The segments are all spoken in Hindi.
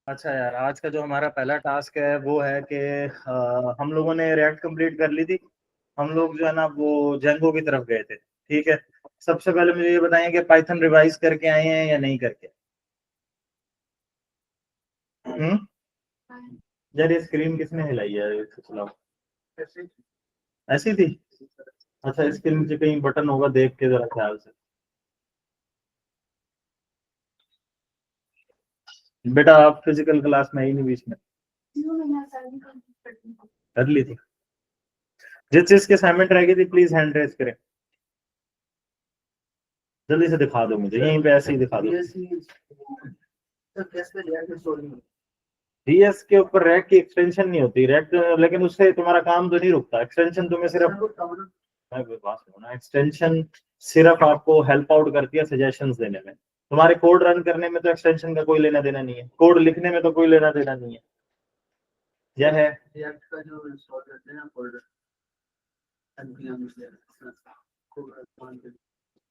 अच्छा यार, आज का जो हमारा पहला टास्क है वो है कि हम लोगों ने रिएक्ट कंप्लीट कर ली थी। हम लोग जो है ना वो जेंगो की तरफ गए थे। ठीक है। सबसे पहले मुझे ये बताएं कि पाइथन रिवाइज करके आए हैं या नहीं करके। हम्म। यार ये स्क्रीन किसने हिलाई है, इसको चलाओ। ऐसी थी। अच्छा, इसके नीचे कहीं बटन होगा, देख के जरा ख्याल से। बेटा आप फिजिकल क्लास में ही नहीं बीच में। कर ली थी। जिस चीज की असाइनमेंट रह गई थी प्लीज हैंड रेस करें। जल्दी से दिखा दो मुझे, यहीं पे ऐसे ही दिखा दो। डीएस के ऊपर रैक की एक्सटेंशन नहीं होती रैक, लेकिन उससे तुम्हारा काम तो नहीं रुकता। एक्सटेंशन तुम्हें सिर्फ, मैं बात करूं ना, एक्सटेंशन सिर्फ आपको हेल्प आउट करती है सजेशंस देने में। तुम्हारे कोड रन करने में तो एक्सटेंशन का कोई लेना देना नहीं है, कोड लिखने में तो कोई लेना देना नहीं है। यह है React का जो इंस्टॉल करते हैं ना फोल्डर npm से,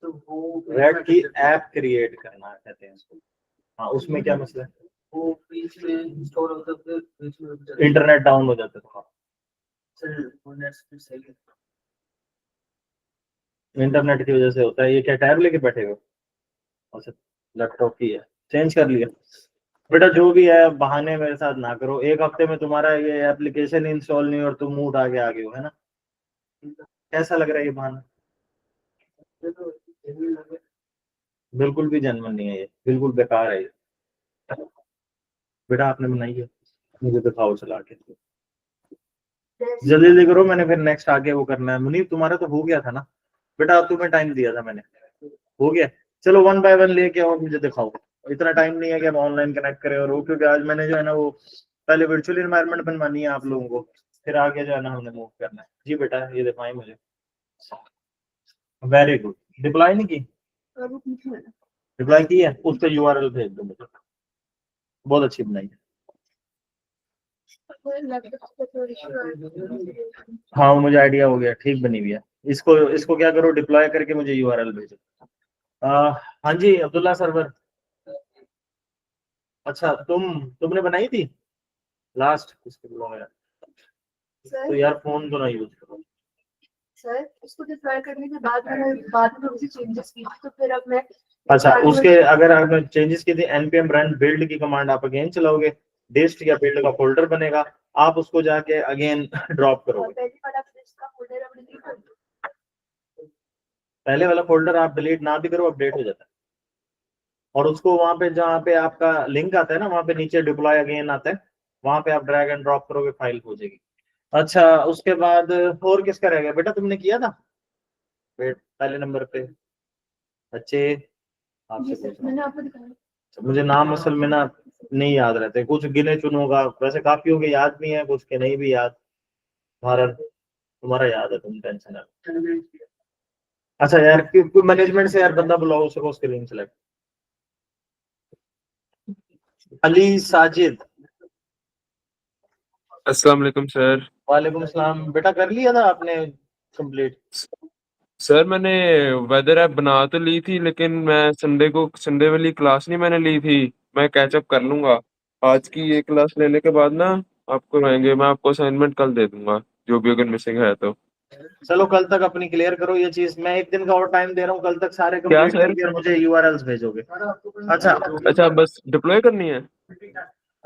तो वो रैक की ऐप क्रिएट करना कहते हैं इसको। हाँ, उसमें क्या मसला है? वो बीच में इंस्टॉल होता है, बीच में इंटरनेट डाउन हो जाता है। सर वो नेट स्पीड सही है, इंटरनेट की वजह से होता है। ये क्या टैब लेके बैठे हो? अच्छा, लैपटॉप की है, चेंज कर लिया। बेटा जो भी है बहाने मेरे साथ ना करो। एक हफ्ते में तुम्हारा ये एप्लीकेशन इंस्टॉल नहीं और तुम मुंह उठा के आ गए हो, है ना? कैसा लग रहा है ये बहाना? बिल्कुल भी जेन्युइन नहीं है ये, बिल्कुल बेकार है ये। बेटा आपने बनाई है, मुझे दिखाओ चला के। जल्दी जल्दी करो, मैंने फिर नेक्स्ट आगे वो करना है। मुनीब तुम्हारा तो हो गया था ना बेटा, अब तुम्हें टाइम दिया था मैंने, हो गया। चलो वन बाय वन लेके आओ, मुझे दिखाओ। इतना टाइम नहीं है कि हम ऑनलाइन कनेक्ट करें और वो, क्योंकि आज मैंने जो है ना वो पहले वर्चुअल एनवायरनमेंट बनवानी है आप लोगों को, फिर आगे जो है ना हमने मूव करना है। जी बेटा ये दिखाएं मुझे। Very good. रिप्लाई नहीं की? रिप्लाई की है, उस पर यूआरएल भेज दो मुझे। बहुत अच्छी बनाई है। हाँ वो मुझे आइडिया हो गया, ठीक बनी हुई है। इसको इसको क्या करो, डिप्लॉय करके मुझे यूआरएल भेजो। हाँ जी अब्दुल्ला सरवर। अच्छा तुमने बनाई थी लास्ट, किसके बुलाओ यार। तो यार फोन तो ना यूज करो सर। उसको डिप्लॉय करने के बाद मैंने बाद में थोड़ी सी चेंजेस की थी, तो फिर अब मैं, अच्छा उसके अगर आपने चेंजेस की थी npm run build की कमांड आप अगेन चलाओगे, डिस्ट या बिल्ड का फोल्डर बनेगा, आप उसको जाके अगेन ड्रॉप करोगे। पहले वाला फोल्डर आप डिलीट ना भी करो, अपडेट हो जाता है। और उसको वहां पे जहाँ पे आपका लिंक आता है ना, वहां पे नीचे डिप्लॉय अगेन आता है, वहां पे आप ड्रैग एंड ड्रॉप करोगे, फाइल हो जाएगी। अच्छा उसके बाद और किसका रह गया बेटा, तुमने किया था वेट पहले नंबर पे? बच्चे आपसे पूछ रहा हूँ। मुझे नाम असल में ना नहीं याद रहते, कुछ गिने चुनोगा, वैसे काफियों के याद भी है, कुछ के नहीं भी याद। तुम्हारा तुम्हारा याद है, तुम टेंशन है। अच्छा यार मैनेजमेंट से यार बंदा बुलाओ, उसको स्क्रीन सेलेक्ट। अली साजिद। अस्सलाम वालेकुम सर। वालेकुम सलाम। बेटा कर लिया था आपने कंप्लीट? सर मैंने वेदर ऐप बना तो ली थी, लेकिन मैं संडे वाली क्लास नहीं मैंने ली थी। मैं कैचअप कर लूंगा। आज की ये क्लास लेने के बाद ना आपको रहेंगे, मैं आपको असाइनमेंट कल दे दूंगा जो भी अगर मिसिंग है तो। चलो कल तक अपनी क्लियर करो ये चीज, मैं एक दिन का और टाइम दे रहा हूँ, कल तक सारे क्या कंप्लीट सर? करके और मुझे यूआरएल्स भेजोगे। अच्छा। अच्छा बस डिप्लॉय करनी है।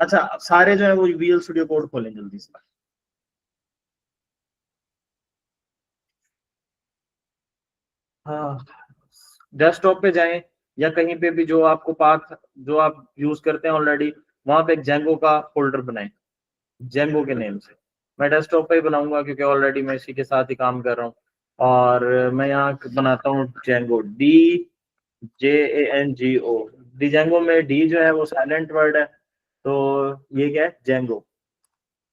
अच्छा सारे जो है वो वीएल स्टूडियो कोड खोलें जल्दी से। हाँ, डेस्कटॉप पे जाएं या कहीं पे भी जो आपको पाथ जो आप यूज करते हैं ऑलरेडी, वहां पे एक जेंगो का फोल्डर बनाएं, जेंगो के नेम से। मैं डेस्कटॉप पे ही बनाऊंगा क्योंकि ऑलरेडी मैं इसी के साथ ही काम कर रहा हूँ। और मैं यहाँ बनाता हूँ जेंगो, DJANGO। डिजेंगो में डी जो है वो साइलेंट वर्ड है, तो ये क्या है, जेंगो।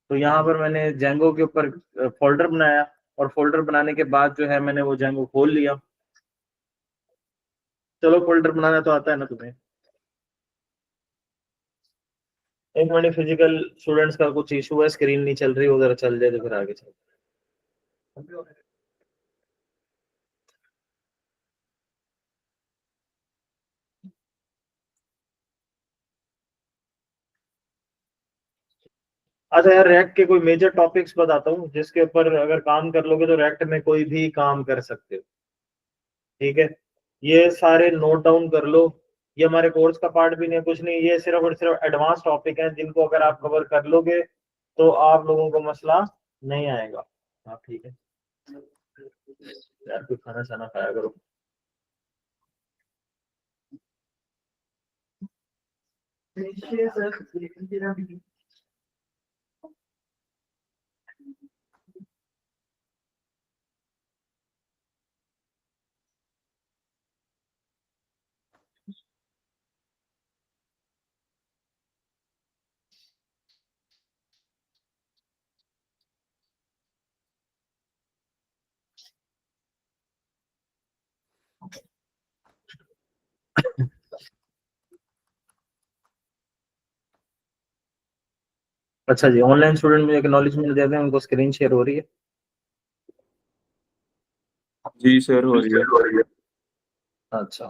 तो यहाँ पर मैंने जेंगो के ऊपर फोल्डर बनाया, और फोल्डर बनाने के बाद जो है मैंने वो जेंगो खोल लिया। चलो फोल्डर बनाना तो आता है ना तुम्हें। एक मिनट, फिजिकल स्टूडेंट्स का कुछ इशू है, स्क्रीन नहीं चल रही, उधर चल जाए तो फिर आगे चल। अच्छा यार, रेक्ट के कोई मेजर टॉपिक्स बताता हूँ जिसके ऊपर अगर काम कर लोगे तो रेक्ट में कोई भी काम कर सकते हो। ठीक है, ये सारे नोट डाउन कर लो। ये हमारे कोर्स का पार्ट भी नहीं है, कुछ नहीं, ये सिर्फ और सिर्फ एडवांस टॉपिक है जिनको अगर आप कवर कर लोगे तो आप लोगों को मसला नहीं आएगा। हाँ ठीक है यार, कोई खाना शाना खाया करो। अच्छा जी, ऑनलाइन स्टूडेंट मुझे एक्नॉलेजमेंट दे दें, उनको स्क्रीन शेयर हो रही है। जी सर, हो रही है। अच्छा,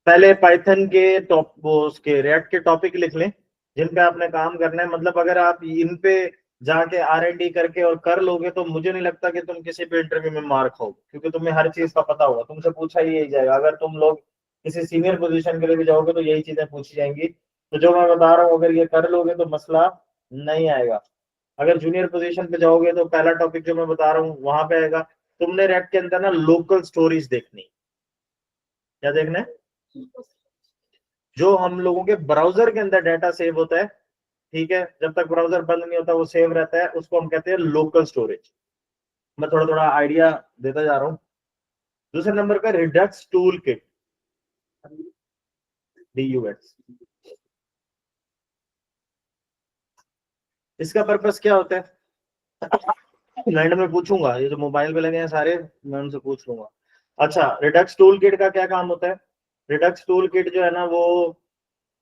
पहले पाइथन के टॉप वो उसके रिएक्ट के टॉपिक लिख लें जिन पे आपने काम करना है। मतलब अगर आप इन पे जाके R&D करके और कर लोगे तो मुझे नहीं लगता कि तुम किसी भी इंटरव्यू में मार्क हो, क्योंकि तुम्हें हर चीज का पता होगा, तुमसे पूछा ही यही जाएगा। अगर तुम लोग किसी सीनियर पोजीशन के लिए भी जाओगे तो यही चीजें पूछी जाएंगी। तो जो मैं बता रहा हूँ अगर ये कर लोगे तो मसला नहीं आएगा। अगर जूनियर पोजीशन पे जाओगे तो पहला टॉपिक जो मैं बता रहा हूँ वहां पे आएगा। तुमने रेक्ट के अंदर ना लोकल स्टोरीज देखनी। क्या देखना है? जो हम लोगों के ब्राउजर के अंदर डाटा सेव होता है, ठीक है, जब तक ब्राउजर बंद नहीं होता वो सेव रहता है, उसको हम कहते हैं लोकल स्टोरेज। मैं थोड़ा थोड़ा आइडिया देता जा रहा हूँ। दूसरे नंबर पर रिडक्स टूल किट, DUX। इसका पर्पस क्या होता है लैंड में पूछूंगा, ये जो मोबाइल पे लगे हैं सारे मैं उनसे पूछ लूंगा। अच्छा, रिडक्स टूल किट का क्या काम होता है? रिडक्स टूल किट जो है ना वो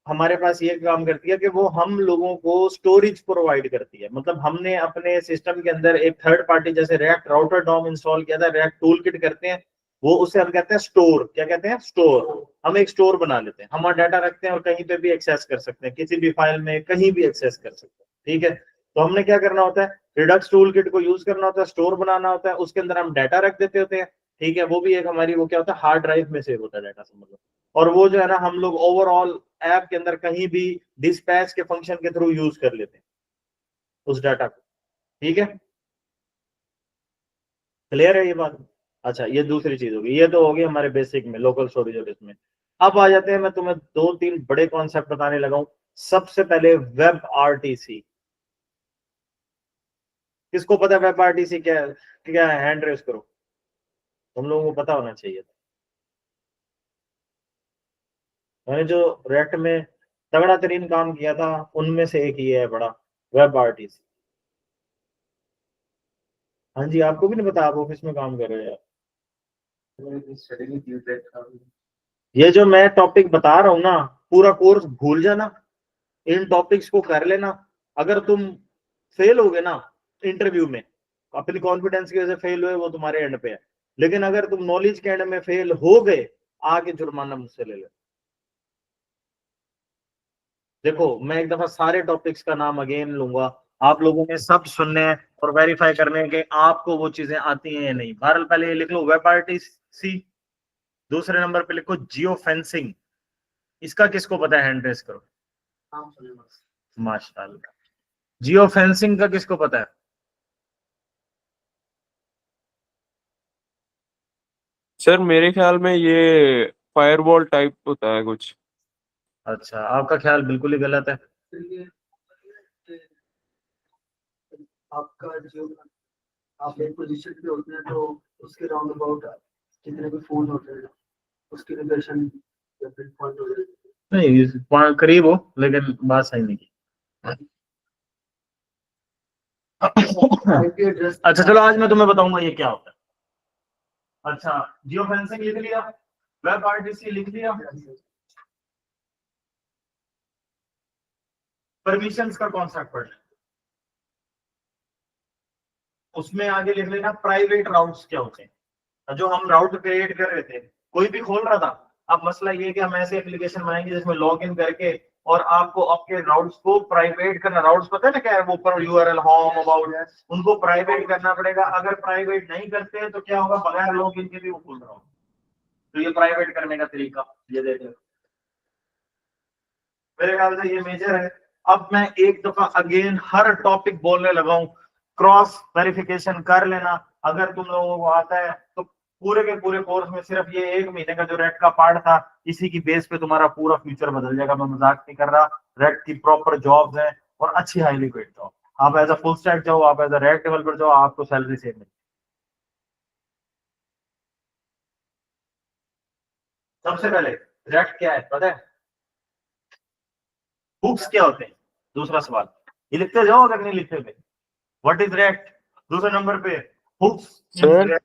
हमारे पास ये काम करती है कि वो हम लोगों को स्टोरेज प्रोवाइड करती है। मतलब हमने अपने सिस्टम के अंदर एक थर्ड पार्टी जैसे रिएक्ट राउटर डॉम इंस्टॉल किया था, रिएक्ट टूल किट करते हैं, वो उसे हम कहते हैं स्टोर। क्या कहते हैं? स्टोर। हम एक स्टोर बना लेते हैं, हमारा डाटा रखते हैं और कहीं पे भी एक्सेस कर सकते हैं, किसी भी फाइल में कहीं भी एक्सेस कर सकते हैं। ठीक है, तो हमने क्या करना होता है, रिडक्स टूल किट को यूज करना होता है, स्टोर बनाना होता है, उसके अंदर हम डाटा रख देते होते हैं। ठीक है, वो भी एक हमारी वो क्या होता है, हार्ड ड्राइव में सेव होता है डाटा, समझ लो। और वो जो है ना हम लोग ओवरऑल ऐप के अंदर कहीं भी डिस्पैच के फंक्शन के थ्रू यूज कर लेते हैं उस डाटा को। ठीक है, क्लियर है ये बात? अच्छा, ये दूसरी चीज होगी, ये तो होगी हमारे बेसिक में लोकल स्टोरेज और इसमें। अब आ जाते हैं, मैं तुम्हें दो तीन बड़े कॉन्सेप्ट बताने लगा हूं। सबसे पहले वेब RTC। किसको पता है वेब RTC क्या है? क्या है? हैंड रेस करो, तुम लोगों को पता होना चाहिए। मैंने जो रेक्ट में तगड़ा तरीन काम किया था उनमें से एक ये है बड़ा, वेब RTC। हाँ जी, आपको भी नहीं पता? आप ऑफिस में काम कर रहे हो यार। ये जो मैं टॉपिक बता रहा हूँ ना, पूरा कोर्स भूल जाना, इन टॉपिक्स को कर लेना। अगर तुम फेल हो गए ना इंटरव्यू में, अपनी कॉन्फिडेंस की वजह से फेल हुए, वो तुम्हारे एंड पे है। लेकिन अगर तुम नॉलेज के एंड में फेल हो गए, आगे जुर्माना मुझसे ले लो। देखो, मैं एक दफा सारे टॉपिक्स का नाम अगेन लूंगा, आप लोगों ने सब सुनने हैं और वेरीफाई करने हैं कि आपको वो चीजें आती हैं या नहीं। बहरहाल पहले ये लिख लो वेब RTC। दूसरे नंबर पे लिखो जियो फेंसिंग। इसका किसको पता है? हैंड रेस करो। माशाल्लाह। जियो फेंसिंग का किसको पता है? सर मेरे ख्याल में ये फायरवॉल टाइप होता है कुछ। अच्छा, आपका ख्याल बिल्कुल ही गलत है। आपका जो आप एक पोजीशन पे होते हैं तो उसके राउंड अबाउट जितने भी फोन होते हैं उसकी लोकेशन पॉइंट हो जाती है। नहीं, करीब हो लेकिन बात सही नहीं की। अच्छा चलो, आज मैं तुम्हें बताऊंगा ये क्या होता है। अच्छा, जियो फेंसिंग लिख लिया, वेब RTC लिख लिया, परमिशंस का कॉन्सेप्ट पढ़ लिया, उसमें आगे लिख लेना प्राइवेट राउट्स क्या होते हैं। जो हम राउट क्रिएट कर रहे थे, कोई भी खोल रहा था, अब मसला ये है कि हम ऐसे एप्लीकेशन बनाएंगे जिसमें लॉग इन करके और आपको आपके राउट्स को प्राइवेट करना, राउट्स पता है ना क्या है, वो ऊपर यूआरएल होम अबाउट है, उनको प्राइवेट करना पड़ेगा। अगर प्राइवेट नहीं करते हैं तो क्या होगा, बगैर लॉग इन के भी वो खुल रहा होगा। तो ये प्राइवेट करने का तरीका ये देते हैं, मेरे ख्याल से ये मेजर है। अब मैं एक दफा अगेन हर टॉपिक बोलने लगा हूं, क्रॉस वेरिफिकेशन कर लेना। अगर तुम लोगों को आता है तो पूरे के पूरे कोर्स में सिर्फ ये 1 महीने का जो रेट का पार्ट था, इसी की बेस पे तुम्हारा पूरा फ्यूचर बदल जाएगा। मैं मजाक नहीं कर रहा, रेट की प्रॉपर जॉब्स हैं और अच्छी हाईली पेड जॉब। आप एज अ फुल स्टैक जाओ, आप एज अ रेट डेवलपर जाओ, आपको सैलरी सेम मिलेगी। सबसे पहले रेट क्या है पता है, हुक्स क्या होते हैं, दूसरा सवाल ये लिखते जाओ अगर नहीं लिखते थे, व्हाट इज रेट। दूसरे नंबर पे हुक्स इन सर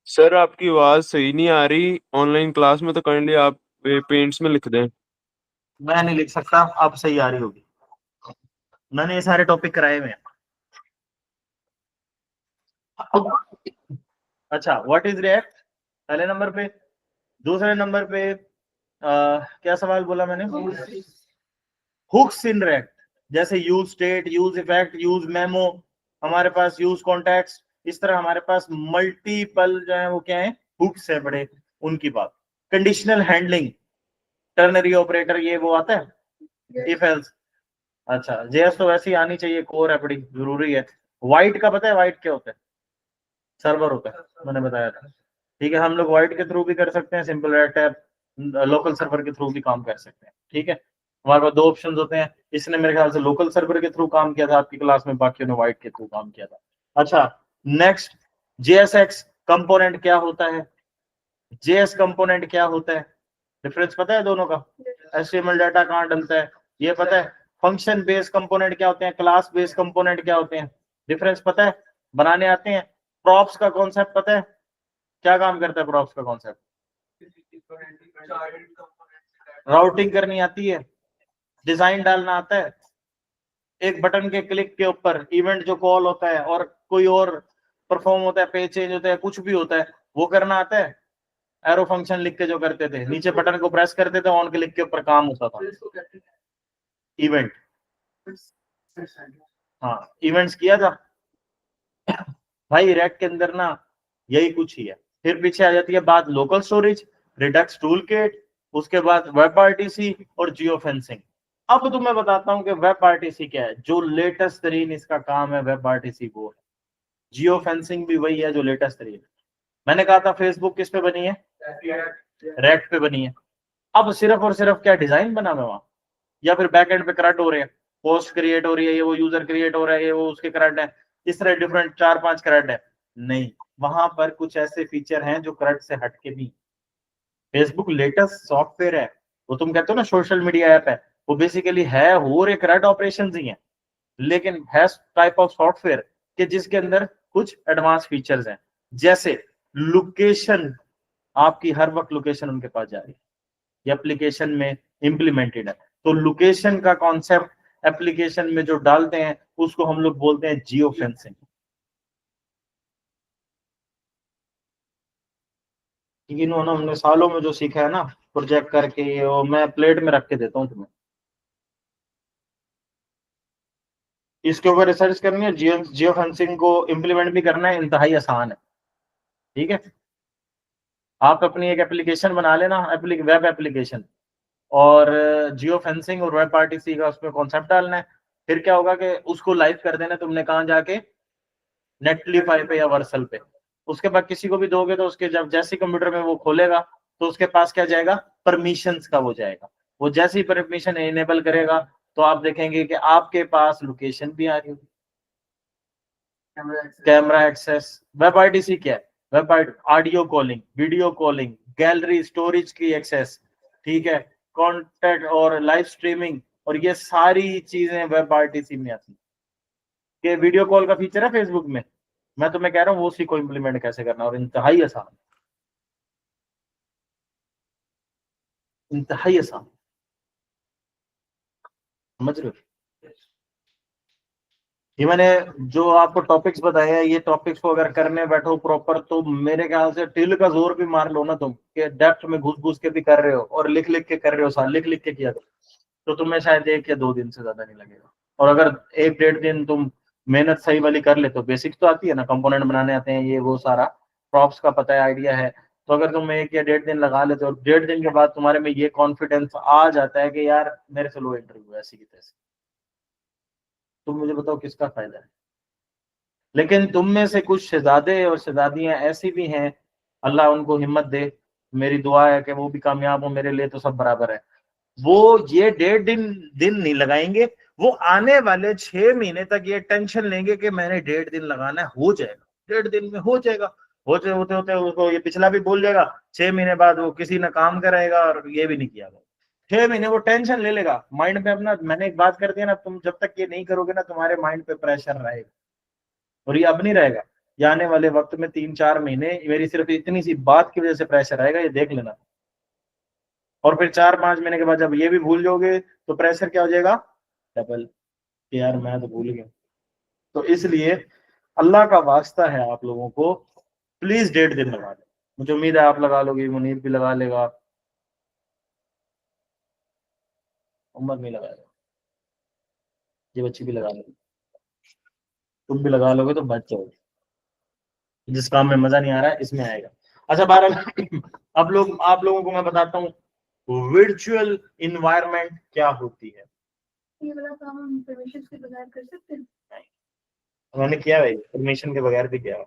सर आपकी आवाज सही नहीं आ रही ऑनलाइन क्लास में, तो काइंडली आप पेंट्स में लिख दें। मैं नहीं लिख सकता, अब सही आ रही होगी, मैंने ये सारे टॉपिक कराए हुए हैं। अच्छा, व्हाट इज रिएक्ट पहले नंबर पे। दूसरे नंबर पे क्या सवाल बोला मैंने, हुक्स इन रिएक्ट, जैसे use state, use effect, use memo, हमारे पास यूज कॉन्टेक्स्ट, इस तरह हमारे पास मल्टीपल जो है वो क्या है, हुक्स है बड़े, उनकी बात। कंडीशनल हैंडलिंग, टर्नरी ऑपरेटर, ये वो आता है, इफ एल्स। अच्छा, जेएस तो वैसे ही आनी चाहिए, कोर है, बड़ी जरूरी है। वाइट का पता है, वाइट क्या होता है, सर्वर होता है, मैंने बताया था। ठीक है, हम लोग वाइट के थ्रू भी कर सकते हैं, simple red tap, local server के थ्रू भी काम कर सकते हैं। ठीक है, हमारे पास 2 ऑप्शन होते हैं। इसने मेरे ख्याल से लोकल सर्वर के थ्रू काम किया था आपकी क्लास में, बाकियों ने वाइट के थ्रू काम किया था। अच्छा, नेक्स्ट, जेएसएक्स कंपोनेंट क्या होता है, जेएस कंपोनेंट क्या होता है, डिफरेंस पता है दोनों का, एचटीएमएल डाटा कहाँ डलता है ये पता है। फंक्शन बेस्ड कंपोनेंट क्या होते हैं, क्लास बेस्ड कंपोनेंट क्या होते हैं, डिफरेंस पता है, बनाने आते हैं। प्रॉप्स का कॉन्सेप्ट पता है, क्या काम करता है प्रॉप्स का कॉन्सेप्ट, राउटिंग करनी आती है, डिजाइन डालना आता है, एक बटन के क्लिक के ऊपर इवेंट जो कॉल होता है और कोई और परफॉर्म होता है, पेज चेंज होता है, कुछ भी होता है, वो करना आता है। एरो फंक्शन लिख के जो करते थे, नीचे बटन को प्रेस करते थे, ऑन क्लिक के ऊपर काम होता था, इवेंट। हाँ, इवेंट्स किया था भाई रैक के अंदर ना, यही कुछ ही है। फिर पीछे आ जाती है बात local storage, Redux tool kit, उसके बाद वेब आरटीसी और जियो फेंसिंग। अब तो मैं बताता हूँ कि वेब आरटीसी क्या है, जो लेटेस्ट तरीन इसका काम है वेब आरटीसी वो है। जियो फेंसिंग भी वही है जो लेटेस्ट तरीन है। मैंने कहा था फेसबुक किस पे बनी है, रैक पे बनी है। अब सिर्फ और सिर्फ क्या डिजाइन बना हुआ वहां, या फिर बैकएंड पे करंट हो रहे हैं, पोस्ट क्रिएट हो रही है, ये वो यूजर क्रिएट हो रहा है, ये वो उसके करंट है, इस तरह डिफरेंट 4-5 करंट है, नहीं। वहां पर कुछ ऐसे फीचर हैं जो करंट से हटके भी। फेसबुक लेटेस्ट सॉफ्टवेयर है, वो तुम कहते हो ना सोशल मीडिया ऐप है, वो बेसिकली है हो रहे करंट ऑपरेशन ही है, लेकिन है टाइप ऑफ सॉफ्टवेयर कि जिसके अंदर कुछ एडवांस फीचर्स हैं, जैसे लोकेशन, आपकी हर वक्त लोकेशन उनके पास जा रही है, ये एप्लीकेशन में इंप्लीमेंटेड है। तो लोकेशन का कॉन्सेप्ट एप्लीकेशन में जो डालते हैं उसको हम लोग बोलते हैं जियो फेंसिंग। इन्होंने हमने सालों में जो सीखा है ना, प्रोजेक्ट करके, ये वो मैं प्लेट में रख के देता हूँ तुम्हें, इसके ऊपर रिसर्च करनी है। जियो जियो फेंसिंग को इम्प्लीमेंट भी करना है, इंतहाई आसान है। ठीक है, आप अपनी एक एप्लीकेशन बना लेना, वेब एप्लीकेशन, और जियो फेंसिंग और वेब आरटीसी का उसमें कॉन्सेप्ट डालना है। फिर क्या होगा कि उसको लाइव कर देना तुमने, कहाँ जाके, नेटलीफाई पे या वर्सल पे। उसके बाद किसी को भी दोगे तो उसके जब जैसे कंप्यूटर में वो खोलेगा तो उसके पास क्या जाएगा, परमिशंस का वो जाएगा। वो जैसे ही परमिशन इनेबल करेगा तो आप देखेंगे कि आपके पास लोकेशन भी आ रही होगी, कैमरा एक्सेस। वेब आईडीसी क्या है, web audio calling, video calling, gallery storage की एक्सेस, ठीक है, कॉन्टेक्ट और लाइव स्ट्रीमिंग, और ये सारी चीजें वेब आरटीसी में आती है। कि वीडियो कॉल का फीचर है फेसबुक में, मैं तुम्हें कह रहा हूँ वो उसी को इम्प्लीमेंट कैसे करना, और इंतहाई आसान, इंतहाई आसान, समझ रहे हो। ये मैंने जो आपको टॉपिक्स बताए हैं, ये टॉपिक्स को अगर करने बैठो प्रॉपर, तो मेरे ख्याल से टिल का जोर भी मार लो ना तुम, कि डेप्थ में घुस घुस के भी कर रहे हो और लिख लिख के कर रहे हो, साल लिख लिख के किया करो, तो तुम्हें शायद 1 या 2 दिन से ज्यादा नहीं लगेगा। और अगर 1 डेढ़ दिन तुम मेहनत सही वाली कर ले, तो बेसिक्स तो आती है ना, कंपोनेंट बनाने आते हैं, ये वो सारा प्रॉप्स का पता है, आइडिया है, तो अगर तुम 1 या 1.5 दिन लगा लेते हो, 1.5 दिन के बाद तुम्हारे में ये कॉन्फिडेंस आ जाता है कि यार मेरे से लो इंटरव्यू ऐसी की तैसी, तुम मुझे बताओ किसका फायदा है। लेकिन तुम में से कुछ शहजादे और शहजादियां ऐसी भी हैं, अल्लाह उनको हिम्मत दे, मेरी दुआ है कि वो भी कामयाब हो, मेरे लिए तो सब बराबर है। वो ये 1.5 दिन दिन नहीं लगाएंगे, वो आने वाले 6 महीने तक ये टेंशन लेंगे कि मैंने 1.5 दिन लगाना है, हो जाएगा, 1.5 दिन में हो जाएगा, होते होते होते उसको ये पिछला भी भूल जाएगा, 6 महीने बाद वो किसी ने काम कराएगा और ये भी नहीं किया। 6 महीने वो टेंशन ले लेगा माइंड पे अपना। मैंने एक बात कर दी ना, तुम जब तक ये नहीं करोगे ना, तुम्हारे माइंड पे प्रेशर रहेगा, और ये अब नहीं रहेगा, ये आने वाले वक्त में 3-4 महीने मेरी सिर्फ इतनी सी बात की वजह से प्रेशर आएगा, ये देख लेना। और फिर 4-5 महीने के बाद जब ये भी भूल जाओगे, तो प्रेशर क्या हो जाएगा, डबल, यार मैं तो भूल गया। तो इसलिए अल्लाह का वास्ता है आप लोगों को, प्लीज 1.5 दिन लगा लें, मुझे उम्मीद है आप लगा लोगे, मुनीर भी लगा लेगा, उमर भी लगाएगा, ये बच्ची भी लगा लेगी, तुम भी लगा लोगे तो बच जाओगे। जिस काम में मजा नहीं आ रहा है इसमें आएगा। अच्छा, 12 अब आप लोगों को मैं बताता हूँ वर्चुअल इन्वायरमेंट क्या होती है। ये वाला काम हम परमिशन के बगैर कर सकते हैं? मैंने किया है, परमिशन के बगैर भी किया है।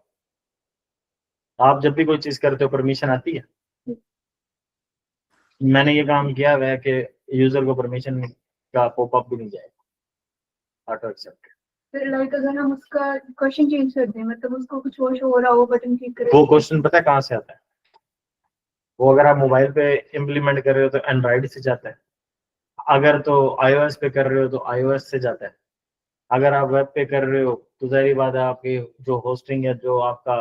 आप जब भी कोई चीज करते हो परमिशन आती है। मैंने ये काम किया हुआ है कि यूजर को परमिशन का पॉपअप भी नहीं जाएगा, ऑटो एक्सेप्ट। फिर लाइक अगर हम उसका क्वेश्चन चेंज कर दें, मतलब उसको कुछ और शो हो रहा हो, बटन क्लिक करें, वो क्वेश्चन पता है कहाँ से आता है? वो अगर आप मोबाइल पे इम्प्लीमेंट कर रहे हो तो एंड्रॉइड से जाता है, अगर तो iOS पे कर रहे हो तो iOS से जाता है, अगर आप वेब पे कर रहे हो तो जाहिर बात है आपकी जो होस्टिंग है, जो आपका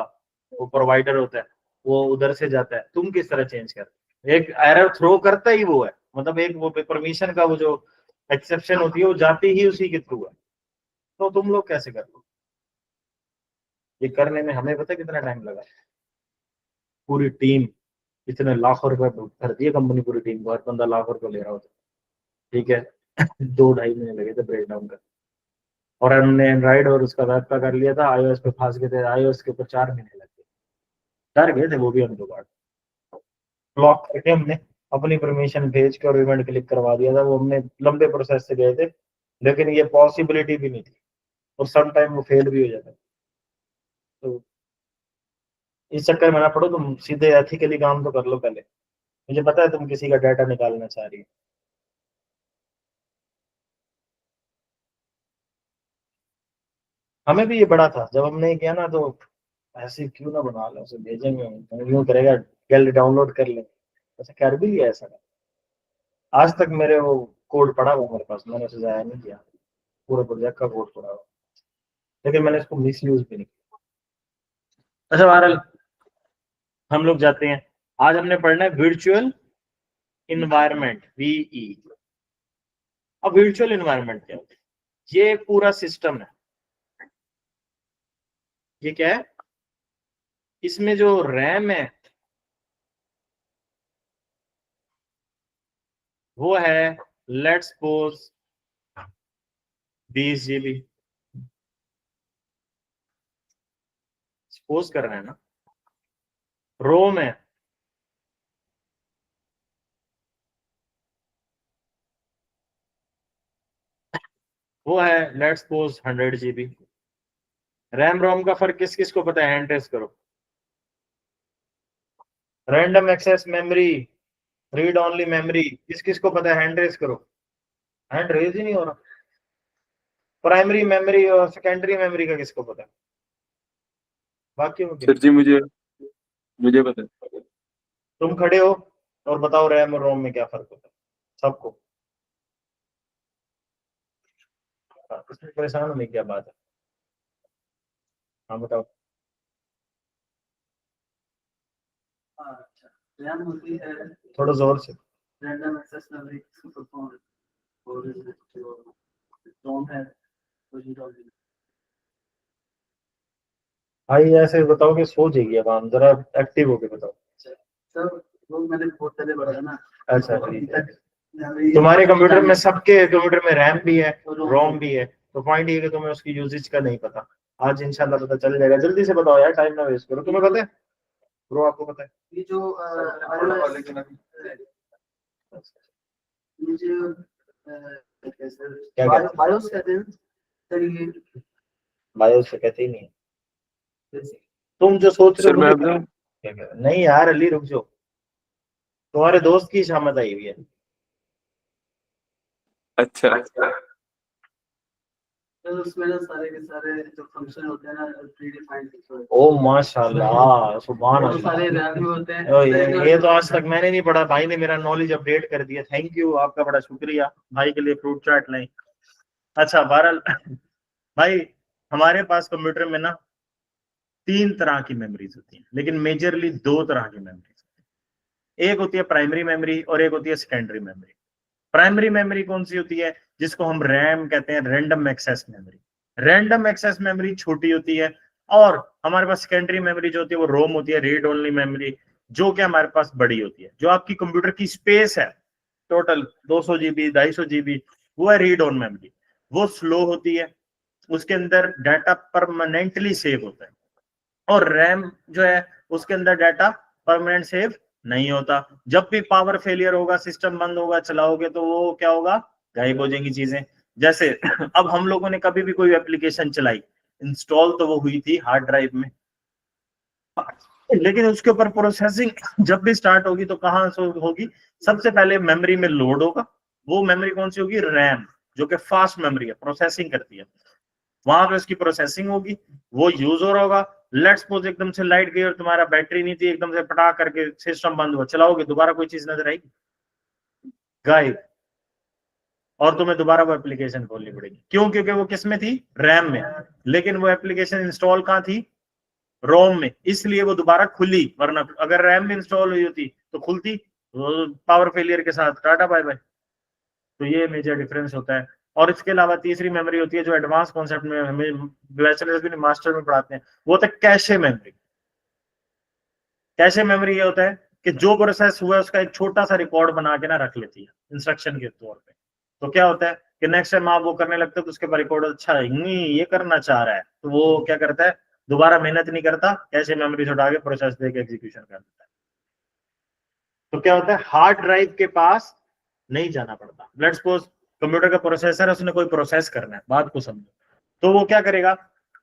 वो प्रोवाइडर होता है, वो उधर से जाता है। तुम किस तरह चेंज कर, एक एरर थ्रो करता ही वो है, मतलब एक वो परमिशन का वो जो एक्सेप्शन होती है वो जाती ही उसी के थ्रू है। तो तुम लोग कैसे कर लो, ये करने में हमें पता है कितना टाइम लगा, पूरी टीम इतने लाखों रुपए भर दिए कंपनी, पूरी टीम को, हर बंदा लाखों रुपए ले रहा होता, ठीक है। 2-2.5 महीने लगे थे ब्रेक डाउन कर, और हमने एंड्रॉइड और उसका वेब का कर लिया था, iOS पे फंस गए थे, iOS के ऊपर 4 महीने लग गए, डर गए थे वो भी हम लोग, ब्लॉक करके हमने अपनी परमिशन भेज के और इवेंट क्लिक करवा दिया था। वो हमने लंबे प्रोसेस से गए थे, लेकिन ये पॉसिबिलिटी भी नहीं थी, और सम टाइम वो फेल भी हो जाता है। तो इस चक्कर में ना पड़ो, तुम सीधे एथिकली काम तो कर लो पहले। मुझे पता है तुम किसी का डाटा निकालना चाह रही हो। हमें भी ये बड़ा था जब हमने किया ना, तो ऐसे क्यों ना बना लो, उसे भेजेंगे हम, यूं करेगा जल्द डाउनलोड कर ले, ऐसा कर भी लिया ऐसा। आज तक मेरे वो कोड पड़ा हुआ मेरे पास, मैंने उसे जाया नहीं किया, पूरे प्रोजेक्ट का कोड पड़ा हुआ, लेकिन मैंने इसको मिस यूज भी नहीं किया। अच्छा, बहरहाल हम लोग जाते हैं, आज हमने पढ़ना है वर्चुअल इन्वायरमेंट, वीई। अब वर्चुअल इन्वायरमेंट क्या होता है? ये एक पूरा सिस्टम है। ये क्या है? इसमें जो रैम है वो है, लेट्स सपोज 20 GB, सपोज कर रहे हैं ना। रोम है वो है, let's suppose 100 GB। RAM ROM का फर्क किस किस को पता है? हैंड रेस करो। Random access memory, read only memory, किस किस को पता है? हैंड रेस करो। हैंड रेज ही नहीं हो रहा। प्राइमरी मेमोरी और सेकेंडरी मेमोरी का किसको पता है? बाकी में सर जी मुझे मुझे पता है। तुम खड़े हो और बताओ रैम और रोम में क्या फर्क होता है सबको। इसमें परेशान होने की क्या बात है? हाँ बताओ। रैम होती है, थोड़ा जोर से, रैंडम एक्सेस मेमोरी और रोम है, भाई ऐसे बताओ कि सो जाएगी अब, हम जरा एक्टिव होके बताओ। सर वो मैंने बहुत पहले पढ़ा ना। अच्छा ठीक है। तुम्हारे कंप्यूटर में, सबके कंप्यूटर में रैम भी है, रोम भी है, तो पॉइंट ये कि तुम्हें उसकी यूजेज का नहीं पता। आज इंशाल्लाह पता चल जाएगा। जल्दी से बताओ यार, टाइम ना वेस्ट करो। तुम्हें पता है ब्रो, आपको पता है? ये जो ये जो क्या कहते हैं? बायोस कहते हैं सर, ये बायोस से कहते ही नहीं है। तुम जो सोच रहे सर हो मैं मुझे बताऊं? क्या कह रहे हो? नहीं यार अली रुक जाओ, तुम्हारे दोस्त की शामत आई हुई है। अच्छा तो उसमें ना सारे के सारे जो फंक्शन होते हैं ना प्रीडिफाइंड होते हैं। ओ माशाल्लाह, सुभान वो अल्लाह। सारे रैम में होते हैं। ओ, ये तो आज तक मैंने नहीं पढ़ा, भाई ने मेरा नॉलेज अपडेट कर दिया। थैंक यू, आपका बड़ा शुक्रिया। भाई के लिए फ्रूट चाट लें। अच्छा बहरहाल भाई, हमारे पास कंप्यूटर में ना 3 तरह की मेमोरीज होती हैं, लेकिन मेजरली 2 तरह की मेमोरीज। एक होती है प्राइमरी मेमोरी और एक होती है सेकेंडरी मेमोरी। प्राइमरी मेमोरी कौन सी होती है? जिसको हम रैम कहते हैं, random access memory. Random access memory छोटी होती है। और हमारे पास सेकेंडरी मेमोरी जो होती है वो रोम होती है, रीड ओनली मेमोरी, जो कि हमारे पास बड़ी होती है। जो आपकी कंप्यूटर की स्पेस है टोटल 200 जीबी 250 जीबी, वो है रीड ओन मेमोरी। वो स्लो होती है, उसके अंदर डाटा परमानेंटली सेव होता है। और रैम जो है उसके अंदर डाटा परमानेंट सेव नहीं होता। जब भी पावर फेलियर होगा, सिस्टम बंद होगा, चलाओगे तो वो क्या होगा, गायब हो जाएंगी चीजें। जैसे अब हम लोगों ने कभी भी कोई एप्लीकेशन चलाई, इंस्टॉल तो वो हुई थी हार्ड ड्राइव में, लेकिन उसके ऊपर प्रोसेसिंग जब भी स्टार्ट होगी तो कहां से होगी? सबसे पहले मेमोरी में लोड होगा। वो मेमोरी कौन सी होगी? रैम, जो कि फास्ट मेमोरी है, प्रोसेसिंग करती है। वहां पे उसकी प्रोसेसिंग होगी, वो यूज हो रहा होगा। लेट्स सपोज एकदम से लाइट गई और तुम्हारा बैटरी नहीं थी, एकदम से पटा करके सिस्टम बंद हुआ, चलाओगे दोबारा कोई चीज नजर आएगी? गायब। और तुम्हें दोबारा वो एप्लीकेशन खोलनी पड़ेगी। क्यों? क्योंकि वो किस में थी? रैम में। लेकिन वो एप्लीकेशन इंस्टॉल कहाँ थी? रोम में। इसलिए वो दोबारा खुली, वरना अगर रैम में इंस्टॉल हुई होती तो खुलती? पावर फेलियर के साथ टाटा बाय बाय। तो ये मेजर डिफरेंस होता है। और इसके अलावा तीसरी मेमोरी होती है, जो एडवांस कॉन्सेप्ट में हमें बैचलर्स भी मास्टर में पढ़ाते हैं, वो होता है कैशे मेमोरी। कैशे मेमोरी ये होता है कि जो प्रोसेस हुआ है उसका एक छोटा सा रिकॉर्ड बना के ना रख लेती है इंस्ट्रक्शन के तौर पे। तो क्या होता है कि नेक्स्ट टाइम आप वो करने लगते हो तो उसके बाद रिकॉर्ड, अच्छा ये करना चाह रहा है, तो वो क्या करता है, दोबारा मेहनत नहीं करता, कैशे मेमोरी से उठा के प्रोसेस देके एग्जीक्यूशन कर देता है। तो क्या होता है, हार्ड ड्राइव के पास नहीं जाना पड़ता। लेट्स सपोज कंप्यूटर का प्रोसेसर है, उसने कोई प्रोसेस करना है, बात को समझो। तो वो क्या करेगा,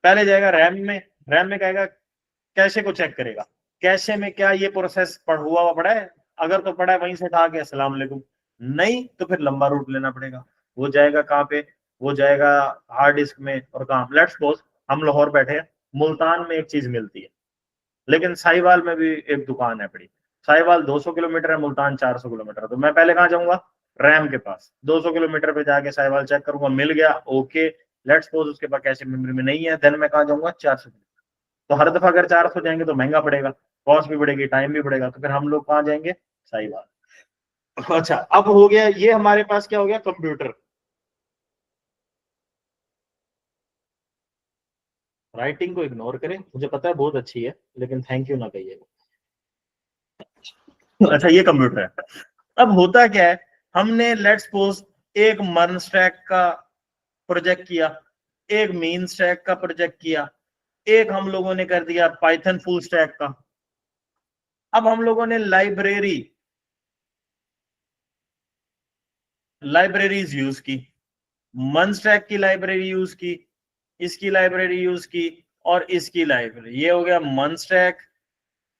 पहले जाएगा रैम में, रैम में कहेगा कैशे को चेक करेगा, कैशे में क्या ये प्रोसेस हुआ पड़ा है, अगर तो पड़ा है वहीं से उठा के अस्सलाम वालेकुम, नहीं तो फिर लंबा रूट लेना पड़ेगा। वो जाएगा कहाँ पे? वो जाएगा हार्ड डिस्क में। और कहाँ? लेट्स सपोज हम लाहौर बैठे हैं, मुल्तान में एक चीज मिलती है, लेकिन साहिवाल में भी एक दुकान है बड़ी। साहिवाल 200 किलोमीटर है, मुल्तान 400 किलोमीटर है। तो मैं पहले कहाँ जाऊंगा? रैम के पास। 200 किलोमीटर पे जाके साहिवाल चेक करूंगा, मिल गया, ओके। लेट्स सपोज उसके पास कैशे मेमोरी में नहीं है, देन मैं कहाँ जाऊंगा? 400। तो हर दफा अगर 400 जाएंगे तो महंगा पड़ेगा, कॉस्ट भी बढ़ेगी, टाइम भी बढ़ेगा। तो फिर हम लोग कहाँ जाएंगे? साहिवाल। अच्छा, अब हो गया ये, हमारे पास क्या हो गया? कंप्यूटर। राइटिंग को इग्नोर करें, मुझे पता है बहुत अच्छी है, लेकिन थैंक यू ना कहिए। अच्छा, ये कंप्यूटर है। अब होता क्या है, हमने लेट्स सपोज एक मर्न स्टैक का प्रोजेक्ट किया, एक मीन स्टैक का प्रोजेक्ट किया, एक हम लोगों ने कर दिया पाइथन फुल स्टैक का। अब हम लोगों ने लाइब्रेरीज यूज की, मन स्टैक की लाइब्रेरी यूज की, इसकी लाइब्रेरी यूज की, और इसकी लाइब्रेरी। ये हो गया मन स्टैक,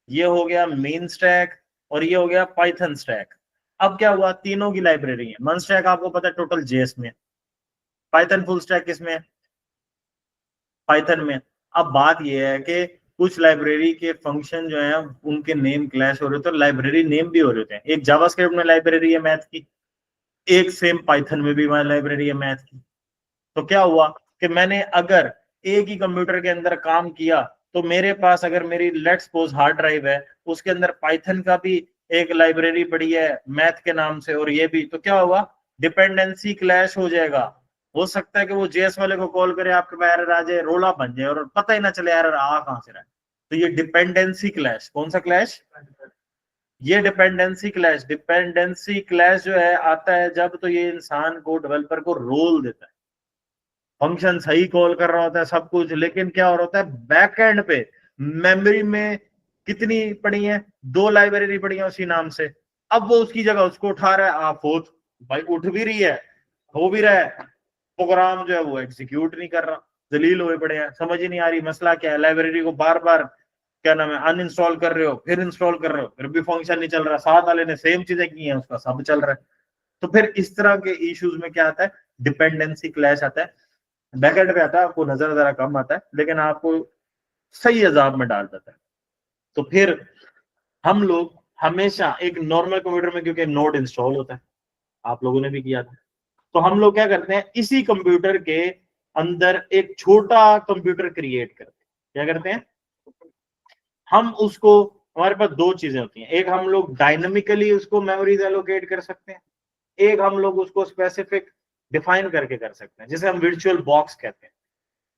ये हो गया मेन स्टैक, और ये हो गया पाइथन स्टैक। अब क्या हुआ, तीनों की लाइब्रेरी है। मन स्टैक आपको पता है टोटल जेएस में, पाइथन फुल स्टैक किसमें? पाइथन में। अब बात ये है कि कुछ लाइब्रेरी के फंक्शन जो है उनके नेम क्लैश हो रहे थे, तो लाइब्रेरी नेम भी हो रहे थे। एक जावास्क्रिप्ट में लाइब्रेरी है मैथ की, एक सेम पाइथन में भी लाइब्रेरी है मैथ की। तो क्या हुआ कि मैंने अगर एक ही कंप्यूटर के अंदर काम किया, तो मेरे पास अगर मेरी लेट्स सपोज हार्ड ड्राइव है, उसके अंदर पाइथन का भी एक लाइब्रेरी पड़ी है मैथ के नाम से, और ये भी, तो क्या होगा, डिपेंडेंसी क्लैश हो जाएगा। हो सकता है कि वो जेएस वाले को कॉल करे, आपके पास एरर आ जाए, रोला बन जाए और पता ही ना चले एरर आ कहां से रहा है। तो ये डिपेंडेंसी क्लैश, कौन सा क्लैश? ये डिपेंडेंसी क्लैश जो है आता है जब तो ये इंसान को, डेवलपर को रोल देता है, फंक्शन सही कॉल कर रहा होता है सब कुछ, लेकिन क्या हो रहा होता है बैक एंड पे मेमोरी में कितनी पड़ी है, 2 लाइब्रेरी पड़ी है उसी नाम से। अब वो उसकी जगह उसको उठा रहा है, आप फोर्थ भाई उठ भी रही है, हो भी रहा है, प्रोग्राम जो है वो एग्जीक्यूट नहीं कर रहा, दलील हुए पड़े हैं, समझ ही नहीं आ रही मसला क्या है। लाइब्रेरी को बार बार क्या नाम है अनइंस्टॉल कर रहे हो, फिर इंस्टॉल कर रहे हो, फिर भी फंक्शन नहीं चल रहा, साथ वाले ने सेम चीजें की हैं, उसका सब चल रहा है। तो फिर इस तरह के इश्यूज में क्या आता है, डिपेंडेंसी क्लैश आता है। बैकएंड पे आता है, आपको नजर जरा कम आता है, लेकिन आपको सही अजाब में डाल देता है। तो फिर हम लोग हमेशा एक नॉर्मल कंप्यूटर में, क्योंकि नोड इंस्टॉल होता है, आप लोगों ने भी किया था, तो हम लोग क्या करते हैं, इसी कंप्यूटर के अंदर एक छोटा कंप्यूटर क्रिएट करते हैं। क्या करते हैं हम उसको, हमारे पास 2 चीजें होती हैं, एक हम लोग डायनामिकली उसको मेमोरीज एलोकेट कर सकते हैं, एक हम लोग उसको स्पेसिफिक डिफाइन करके कर सकते हैं, जिसे हम वर्चुअल बॉक्स कहते हैं।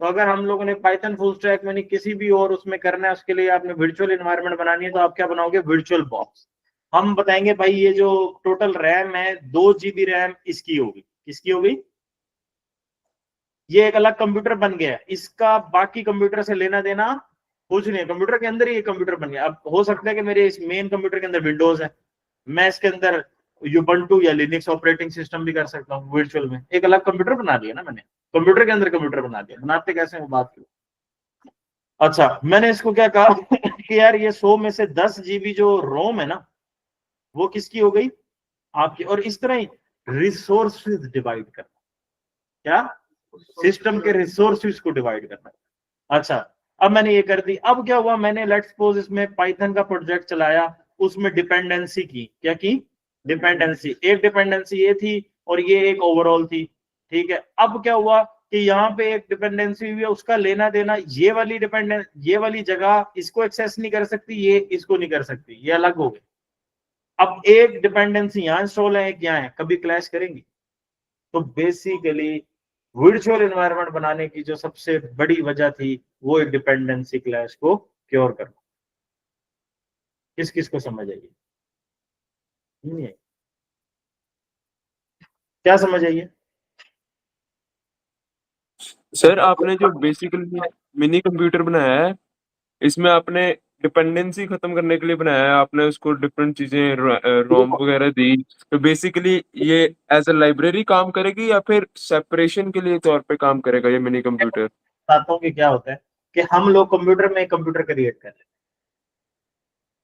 तो अगर हम लोगों ने पाइथन फुल स्टैक में नहीं किसी भी और उसमें करना है, उसके लिए आपने वर्चुअल एनवायरनमेंट बनानी है, तो आप क्या बनाओगे, वर्चुअल बॉक्स। हम बताएंगे भाई ये जो टोटल रैम है 2 GB रैम इसकी होगी, किसकी होगी, ये एक अलग कंप्यूटर बन गया है, इसका बाकी कंप्यूटर से लेना देना कुछ नहीं है, कंप्यूटर के अंदर ही ये कंप्यूटर बन गया। अब हो सकता है कि मेरे इस मेन कंप्यूटर के अंदर विंडोज है, मैं इसके अंदर यूबंटू या लिनक्स ऑपरेटिंग सिस्टम भी कर सकता हूँ वर्चुअल में, एक अलग कंप्यूटर बना दिया ना मैंने, कंप्यूटर के अंदर कंप्यूटर बना दिया। बनाते कैसे हैं बात की। अच्छा मैंने इसको क्या कहा कि यार ये 100 में से 10 GB जो रोम है ना वो किसकी हो गई, आपकी। और इस तरह ही रिसोर्सेज डिवाइड करना, क्या सिस्टम के रिसोर्सेज को डिवाइड करना। अच्छा अब मैंने ये कर दी, अब क्या हुआ, मैंने लेट्स सपोज इसमें पाइथन का प्रोजेक्ट चलाया, उसमें डिपेंडेंसी की, क्या की, डिपेंडेंसी, एक डिपेंडेंसी ये थी और ये एक ओवरऑल थी, ठीक है। अब क्या हुआ कि यहाँ पे एक डिपेंडेंसी हुई है, उसका लेना देना, ये वाली डिपेंडेंस, ये वाली जगह इसको एक्सेस नहीं कर सकती, ये इसको नहीं कर सकती, ये अलग हो गए। अब एक डिपेंडेंसी यहाँ इंस्टॉल है, एक यहाँ है, कभी क्लैश करेंगी। तो बेसिकली वर्चुअल एनवायरनमेंट बनाने की जो सबसे बड़ी वजह थी वो एक डिपेंडेंसी क्लैश को क्योर करना। किस किस को समझ आई, नहीं आई, क्या समझ आई है? सर आपने जो बेसिकली मिनी कंप्यूटर बनाया है, इसमें आपने डिपेंडेंसी खत्म करने के लिए बनाया है, आपने उसको डिफरेंट चीजें रोम वगैरह दी, तो बेसिकली ये एज अ लाइब्रेरी काम करेगी या फिर सेपरेशन के लिए तौर पे काम करेगा ये मिनी कंप्यूटर? बताता हूँ कि क्या होता है कि हम लोग कंप्यूटर में एक कंप्यूटर क्रिएट कर लेते हैं,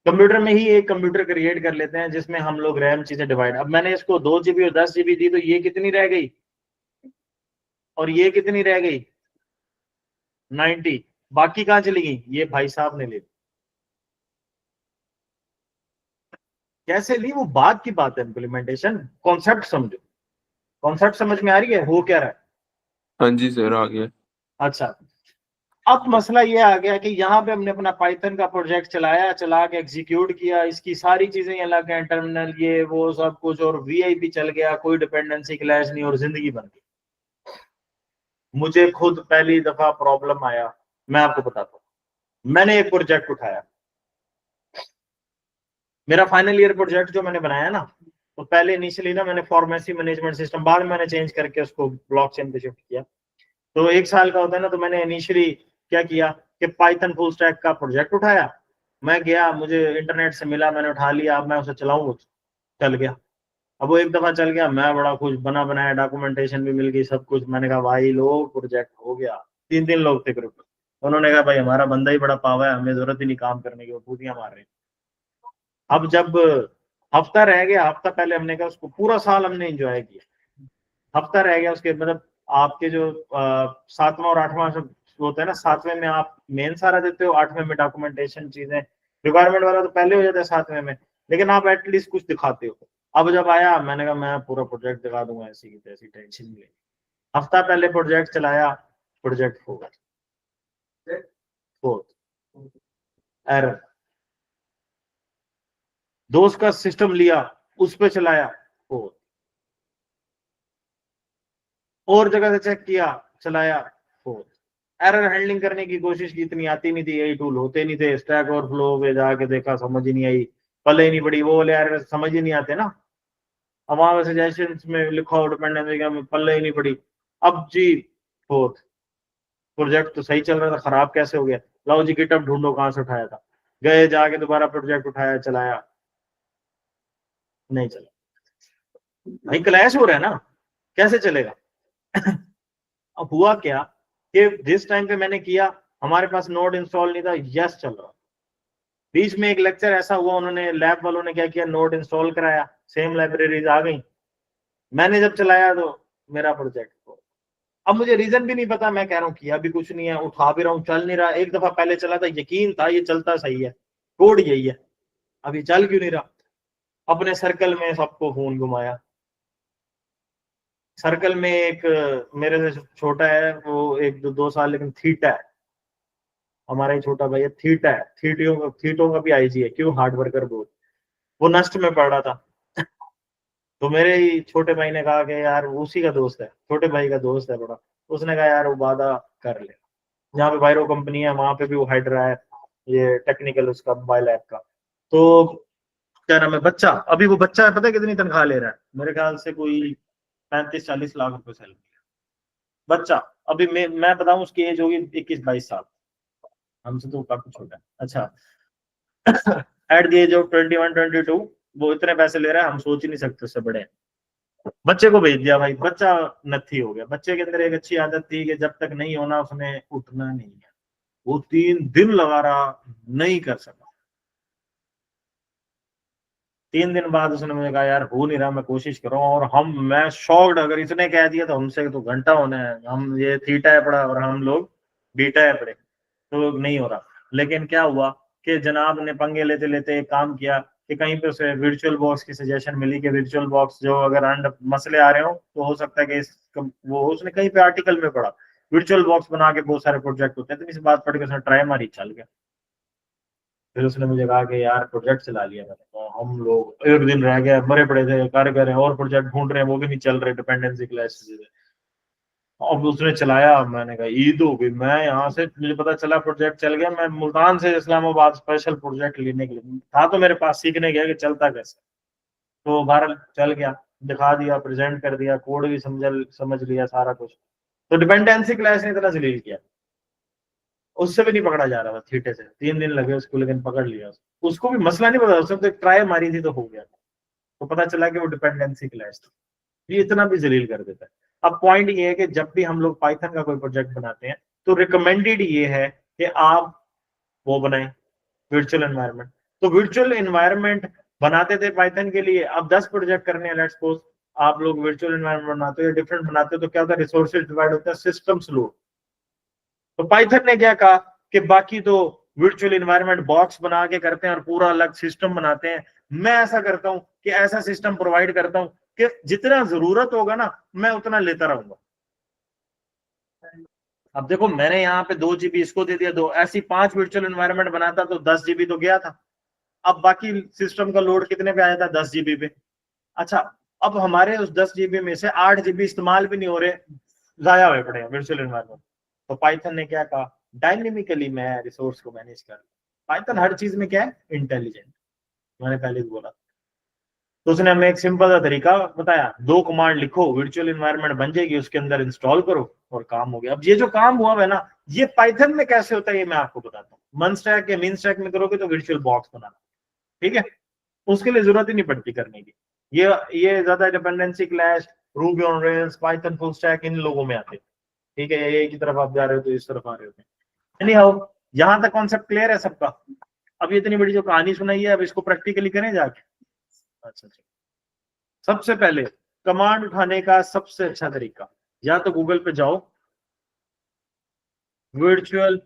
कंप्यूटर में ही एक कंप्यूटर क्रिएट कर लेते हैं जिसमें हम लोग रैम चीजें डिवाइड। अब मैंने इसको 2 GB और 10 GB दी, तो ये कितनी रह गई और ये कितनी रह गई, 90, बाकी कहाँ चली गई, ये भाई साहब ने ले ली। कैसे ली वो बात की बात है, इम्प्लीमेंटेशन, कॉन्सेप्ट समझो, कॉन्सेप्ट समझ में आ रही है, हो क्या रहा है। हाँ जी सर आ गया। अच्छा अब मसला ये आ गया कि यहाँ पे हमने अपना पाइथन का प्रोजेक्ट चलाया, चला के एग्जीक्यूट किया, इसकी सारी चीजें अलग हैं, टर्मिनल ये वो सब कुछ, और वीआईपी चल गया, कोई डिपेंडेंसी क्लैश नहीं, और जिंदगी बन गई। मुझे खुद पहली दफा प्रॉब्लम आया, मैं आपको बताता हूँ। मैंने एक प्रोजेक्ट उठाया, मेरा फाइनल ईयर प्रोजेक्ट जो मैंने बनाया ना, तो पहले इनिशियली ना मैंने फार्मेसी मैनेजमेंट सिस्टम, बाद में मैंने चेंज करके उसको ब्लॉकचेन पे शिफ्ट किया। तो 1 साल का होता है ना, तो मैंने इनिशियली क्या किया कि पाइथन फुल स्टैक का प्रोजेक्ट उठाया, मैं गया, मुझे इंटरनेट से मिला, मैंने उठा लिया, अब मैं उसे चलाऊं, चल गया। अब वो एक दफा चल गया, मैं बड़ा खुश, बना बनाया, डॉक्यूमेंटेशन भी मिल गई, सब कुछ। मैंने कहा भाई लोग प्रोजेक्ट हो गया। 3 लोग थे ग्रुप में, उन्होंने कहा भाई हमारा बंदा ही बड़ा पावा है, हमें जरूरत ही नहीं काम करने की, वो पूतियां मार रहे हैं। अब जब हफ्ता रह गया, हफ्ता पहले हमने कहा उसको, पूरा साल हमने एंजॉय किया, हफ्ता रह गया उसके, मतलब आपके जो 7वां और 8वां सब होता है ना, 7वें में आप मेन सारा देते हो, 8वें में डॉक्यूमेंटेशन चीजें, रिक्वायरमेंट वाला तो पहले हो जाता है 7वें में, लेकिन आप एटलीस्ट कुछ दिखाते हो। अब जब आया मैंने कहा मैं पूरा प्रोजेक्ट दिखा दूंगा, ऐसी की तैसी, टेंशन नहीं लेनी। हफ्ता पहले प्रोजेक्ट चलाया, प्रोजेक्ट हो गया, एरर। दोस्त का सिस्टम लिया, उस पे चलाया, हो। और जगह से चेक किया, चलाया, फोर्थ। एरर हैंडलिंग करने की कोशिश की, इतनी आती नहीं थी, यही टूल होते नहीं थे। स्टैक ओवरफ्लो पे जाके देखा, समझ ही नहीं आई, पले ही नहीं पड़ी, वो वाले एरर समझ ही नहीं आते ना। अब वहां पे सजेशंस में लिखा हो डिपेंडेंसी का, पल्ले ही नहीं पड़ी। अब जी फोर्थ, प्रोजेक्ट तो सही चल रहा था, खराब कैसे हो गया? लाओ जी गिटअप ढूंढो कहां से उठाया था, गए जाके दोबारा प्रोजेक्ट उठाया, चलाया, नहीं चला। भाई क्लैश हो रहा है ना, कैसे चलेगा? अब हुआ क्या कि जिस टाइम पे मैंने किया, हमारे पास नोड इंस्टॉल नहीं था, यस चल रहा। बीच में एक लेक्चर ऐसा हुआ, उन्होंने लैब वालों ने क्या किया, नोड इंस्टॉल कराया, सेम लाइब्रेरीज आ गई, मैंने जब चलाया तो मेरा प्रोजेक्ट। अब मुझे रीजन भी नहीं पता, मैं कह रहा हूँ किया भी कुछ नहीं है, उठा भी रहा हूँ, चल नहीं रहा। एक दफा पहले चला था, यकीन था ये चलता सही है, कोड यही है, अभी चल क्यों नहीं रहा? अपने सर्कल में सबको फोन घुमाया। सर्कल में एक मेरे से छोटा है, वो एक दो साल, लेकिन थीटा है, हमारा ही छोटा भाई है, थीटा है, थीटों का भी आईजी है, क्यों? हार्ड वर्कर बहुत। वो नष्ट में पड़ रहा था, तो मेरे ही छोटे भाई ने कहा कि यार, उसी का दोस्त है, छोटे भाई का दोस्त है बड़ा, उसने कहा यार वो वादा कर ले, जहाँ पे वायरो कंपनी है वहां पे भी वो हाइड्रा है, ये टेक्निकल उसका मोबाइल ऐप का। तो क्या नाम है, बच्चा, अभी वो बच्चा है, पता है कितनी तनख्वाह ले रहा है? मेरे ख्याल से कोई 35-40 लाख रुपए सैलरी। बच्चा, अभी मैं बताऊं, उसकी एज होगी 21-22 साल, हमसे तो काफी छोटा है। अच्छा, एट द एज ऑफ 21-22 वो इतने पैसे ले रहा है, हम सोच ही नहीं सकते उससे बड़े। बच्चे को भेज दिया भाई, बच्चा नत्थी हो गया। बच्चे के अंदर एक अच्छी आदत थी कि जब तक नहीं होना उसने उठना नहीं है। वो 3 दिन लगा रहा, नहीं कर सका। 3 दिन बाद उसने मुझे कहा यार हो नहीं रहा, मैं कोशिश कर रहा हूँ। और मैं शॉक्ड, अगर इसने कह दिया तो हमसे तो घंटा होना है, हम ये थीटा है पड़ा और हम लोग बीटा है पड़े, तो नहीं हो रहा। लेकिन क्या हुआ कि जनाब ने पंगे लेते लेते एक काम किया कि कहीं पे उसे वर्चुअल बॉक्स की सजेशन मिली कि वर्चुअल बॉक्स जो अगर अंड मसले आ रहे हो तो हो सकता है कि वो उसने कहीं पे आर्टिकल में पढ़ा, वर्चुअल बॉक्स बना के बहुत सारे प्रोजेक्ट होते हैं, तो इस बात पढ़ के उसने ट्राई मारी, चल गया। फिर उसने मुझे कहा कि यार प्रोजेक्ट चला लिया मैंने, तो हम लोग एक दिन रह गया, मरे पड़े थे, कार्य कर रहे हैं और प्रोजेक्ट ढूंढ रहे हैं, वो भी नहीं चल रहे, डिपेंडेंसी क्लैश। अब उसने चलाया, मैंने कहा ईद हो गई। मैं यहाँ से, मुझे पता चला प्रोजेक्ट चल गया, मैं मुल्तान से इस्लामाबाद स्पेशल प्रोजेक्ट लेने के लिए था, तो मेरे पास सीखने गया कि चलता कैसे। तो बहरहाल चल गया, दिखा दिया, प्रेजेंट कर दिया, कोड भी समझ लिया सारा कुछ। तो डिपेंडेंसी क्लैश ने इतना जलील किया, उससे भी नहीं पकड़ा जा रहा था थीटे से, 3 दिन लगे उसको, लेकिन पकड़ लिया उसको भी मसला नहीं पता, उसने तो एक ट्राई मारी थी तो हो गया। तो पता चला कि वो डिपेंडेंसी क्लैश था। ये इतना भी जलील कर देता है। अब पॉइंट ये है कि जब भी हम लोग पाइथन का कोई प्रोजेक्ट बनाते हैं तो रिकमेंडेड ये है कि आप वो बनाएं वर्चुअल एनवायरनमेंट। तो वर्चुअल एनवायरनमेंट बनाते थे पाइथन के लिए, अब 10 प्रोजेक्ट करने हैं, लेट्स सपोज आप लोग वर्चुअल एनवायरनमेंट बनाते हो या डिफरेंट बनाते हो, तो क्या होता है, रिसोर्सेज डिवाइड होता है, सिस्टम स्लो। तो पाइथन ने क्या कहा कि बाकी तो वर्चुअल एनवायरनमेंट बॉक्स बना के करते हैं और पूरा अलग सिस्टम बनाते हैं, मैं ऐसा करता हूं कि ऐसा सिस्टम प्रोवाइड करता हूं कि जितना जरूरत होगा ना मैं उतना लेता रहूंगा। अब देखो, मैंने यहाँ पे 2 GB इसको दे दिया, 2 ऐसी 5 वर्चुअल एनवायरनमेंट बनाता तो 10 GB तो गया था। अब बाकी सिस्टम का लोड कितने पे आया था? 10 GB पे। अच्छा, अब हमारे उस 10 GB में से 8 GB इस्तेमाल भी नहीं हो रहे, जाया हुए पड़े हैं वर्चुअल एनवायरनमेंट। तो पाइथन ने क्या कहा, डायनेमिकली मैं रिसोर्स को मैनेज कर। पाइथन हर चीज में क्या है, इंटेलिजेंट, मैंने पहले भी बोला। तो उसने हमें एक सिंपल सा तरीका बताया, 2 कमांड लिखो, वर्चुअल एनवायरनमेंट बन जाएगी, उसके अंदर इंस्टॉल करो और काम हो गया। अब ये जो काम हुआ है ना, ये पाइथन में कैसे होता है ये मैं आपको बताता हूँ। मन स्टैक या मीन स्टैक में करोगे तो वर्चुअल बॉक्स बनाना, ठीक है, उसके लिए जरूरत ही नहीं पड़ती करने की। ये ज्यादा dependency clash, Ruby on rails, Python full stack इन लोगों में आते हैं, ठीक है। ये की तरफ आप जा रहे हो तो इस तरफ आ रहे होते हैं। एनी हाउ, यहाँ तक कॉन्सेप्ट क्लियर है सबका? अब ये इतनी बड़ी जो कहानी सुनाई है, अब इसको प्रैक्टिकली करें जाके। अच्छा, सबसे पहले कमांड उठाने का सबसे अच्छा तरीका, या तो गूगल पे जाओ, वर्चुअल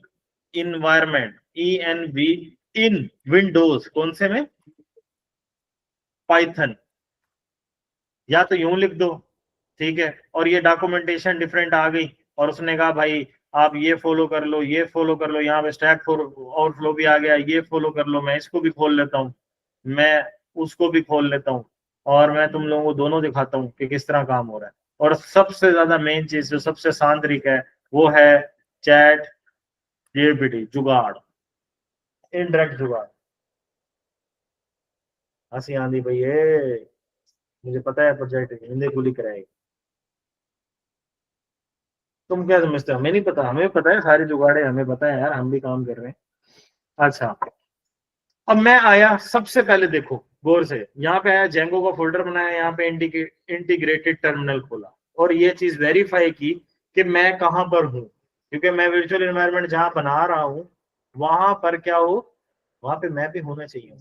इन्वायरमेंट, ENV, इन विंडोज, कौन से में, पाइथन, या तो यूं लिख दो, ठीक है। और ये डॉक्यूमेंटेशन डिफरेंट आ गई, और उसने कहा भाई आप ये फॉलो कर लो, ये फॉलो कर लो, यहाँ पे स्टैक ओवरफ्लो भी आ गया, ये फॉलो कर लो। मैं इसको भी खोल लेता हूँ, मैं उसको भी खोल लेता हूँ, और मैं तुम लोगों को दोनों दिखाता हूँ कि किस तरह काम हो रहा है। और सबसे ज्यादा मेन चीज जो सबसे सांद्रिक है वो है चैट जीपीटी, जुगाड़, इनडायरेक्ट जुगाड़। हंसी आंधी भाई है, मुझे पता है प्रोजेक्ट हिंदी गोली कराएगी। तुम क्या समझते हो, हमें नहीं पता? हमें पता है सारी जुगाड़े, हमें पता है यार, हम भी काम कर रहे हैं। अच्छा, अब मैं आया सबसे पहले, देखो गौर से, यहाँ पे आया जेंगो का फोल्डर बनाया, यहाँ पे इंटीग्रेटेड टर्मिनल खोला और ये चीज वेरीफाई की कि मैं कहाँ पर हूँ, क्योंकि मैं वर्चुअल एनवायरनमेंट जहाँ बना रहा हूँ वहां पर क्या हो, वहां पे मैं भी होना चाहिए।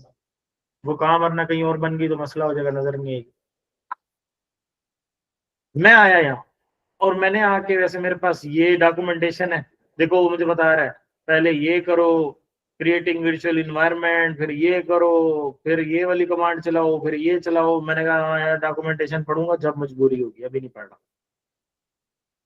वो कहाँ, वरना कहीं और बन गई तो मसला हो जाएगा, नजर नहीं आएगी। मैं आया यहाँ और मैंने आके, वैसे मेरे पास ये डॉक्यूमेंटेशन है, देखो वो मुझे बता रहा है पहले ये करो, क्रिएटिंग वर्चुअल इन्वायरमेंट, फिर ये करो, फिर ये वाली कमांड चलाओ, फिर ये चलाओ। मैंने कहा हाँ यार डॉक्यूमेंटेशन पढ़ूंगा जब मजबूरी होगी, अभी नहीं पढ़ना।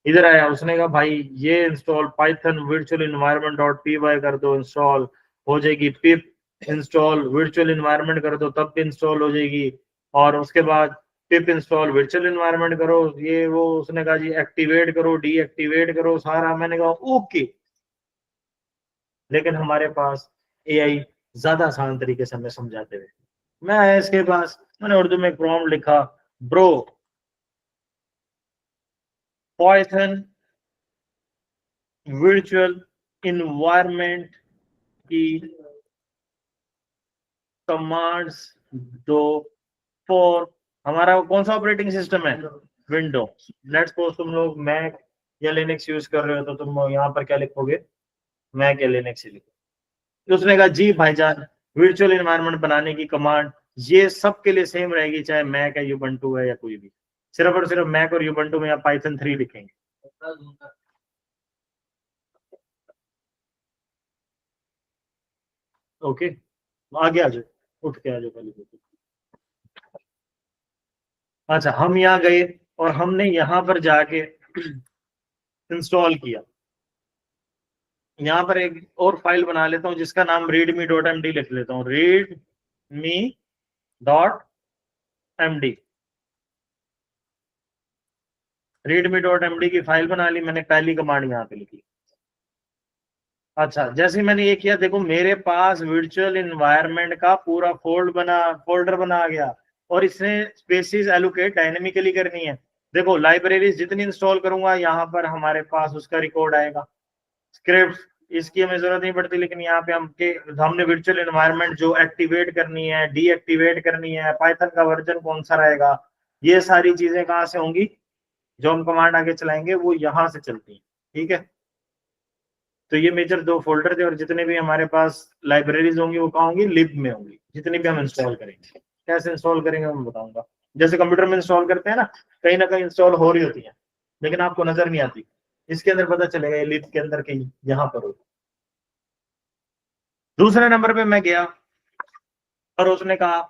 इधर आया, उसने कहा भाई ये install Python virtual environment dot py कर दो, इंस्टॉल हो जाएगी। पिप इंस्टॉल वर्चुअल इन्वायरमेंट कर दो, तब इंस्टॉल हो जाएगी। और उसके बाद पिप इंस्टॉल वर्चुअल इन्वायरमेंट करो, ये वो। उसने कहा जी एक्टिवेट करो, डीएक्टिवेट करो सारा। मैंने कहा ओके। लेकिन हमारे पास एआई ज्यादा आसान तरीके से हमें समझाते हुए, मैं आया इसके पास, मैंने उर्दू में प्रॉम्प्ट लिखा, ब्रो पाइथन वर्चुअल इन्वायरमेंट की कमांड्स दो फॉर, हमारा कौन सा ऑपरेटिंग सिस्टम है, विंडो। लेट्स सपोज तुम लोग मैक या लिनक्स यूज कर रहे हो, तो तुम यहाँ पर क्या लिखोगे, मैक या लिनक्स ही लिखो। तो उसने कहा जी भाईजान वर्चुअल एनवायरनमेंट बनाने की कमांड ये सबके लिए सेम रहेगी, चाहे मैक है, यूबंटू है या कोई भी। सिर्फ और सिर्फ मैक और यूबंटू में आप पाइथन 3 लिखेंगे। ओके, आगे आ जाओ, उठ के आ जाओ पहले। अच्छा, हम यहाँ गए और हमने यहाँ पर जाके इंस्टॉल किया। यहाँ पर एक और फाइल बना लेता हूँ जिसका नाम readme.md लिख लेता हूँ, readme.md। readme.md की फाइल बना ली मैंने, पहली कमांड यहाँ पे लिखी। अच्छा, जैसे मैंने ये किया, देखो मेरे पास वर्चुअल इन्वायरमेंट का पूरा फोल्डर बना गया और इसने स्पेसेस एलोकेट डायनेमिकली करनी है। देखो लाइब्रेरीज जितनी इंस्टॉल करूंगा यहाँ पर हमारे पास उसका रिकॉर्ड आएगा। स्क्रिप्ट इसकी हमें जरूरत नहीं पड़ती, लेकिन यहाँ पे हमने वर्चुअल एनवायरनमेंट जो एक्टिवेट करनी है, डीएक्टिवेट करनी है, पाइथन का वर्जन कौन सा रहेगा, ये सारी चीजें कहाँ से होंगी, जो हम कमांड आगे चलाएंगे वो यहाँ से चलती है। ठीक है, तो ये मेजर दो फोल्डर थे और जितने भी हमारे पास लाइब्रेरीज होंगी वो कहाँ होंगी, लिब में होंगी, जितनी भी हम इंस्टॉल करेंगे। कैसे इंस्टॉल करेंगे मैं बताऊंगा। जैसे कंप्यूटर में इंस्टॉल करते हैं ना कहीं इंस्टॉल हो रही होती है लेकिन आपको नजर नहीं आती, इसके अंदर पता चलेगा ये लिब के अंदर कहीं यहाँ पर हो। दूसरे नंबर पे मैं गया और उसने कहा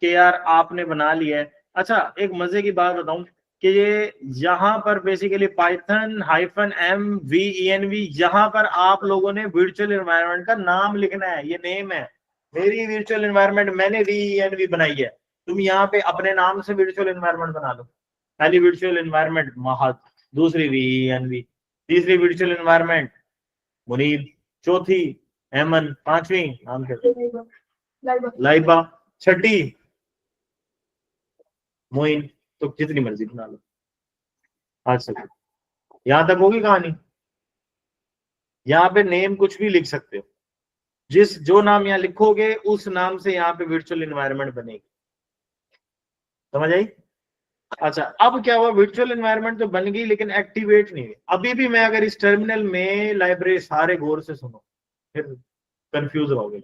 कि यार आपने बना लिया है। अच्छा, एक मजे की बात बताऊं कि ये यहाँ पर बेसिकली पाइथन -m-v-e-n-v, यहाँ पर आप लोगों ने वर्चुअल एनवायरनमेंट का नाम लिखना है, ये नेम है। मेरी वर्चुअल एनवायरनमेंट मैंने v-e-n-v बनाई है, तुम यहाँ पे अपने नाम से वर्चुअल एनवायरनमेंट बना लो। पहली वर्चुअल एनवायरनमेंट महद, दूसरी v-e-n-v, तीसरी वर्चुअल एनवायरनमेंट मुनीब, चौथी एमन, पांचवी नाम क्या, लाइबा, छठी मोइन। तो जितनी मर्जी बना लो आज सके। यहां तक होगी कहानी। यहाँ पे नेम कुछ भी लिख सकते हो, जो नाम यहाँ लिखोगे उस नाम से यहाँ पे वर्चुअल एनवायरनमेंट बनेगी। समझ आई? अच्छा, अब क्या हुआ, वर्चुअल एनवायरनमेंट तो बन गई लेकिन एक्टिवेट नहीं हुई। अभी भी मैं अगर इस टर्मिनल में लाइब्रेरी, सारे गौर से सुनो फिर कंफ्यूज रहोगे।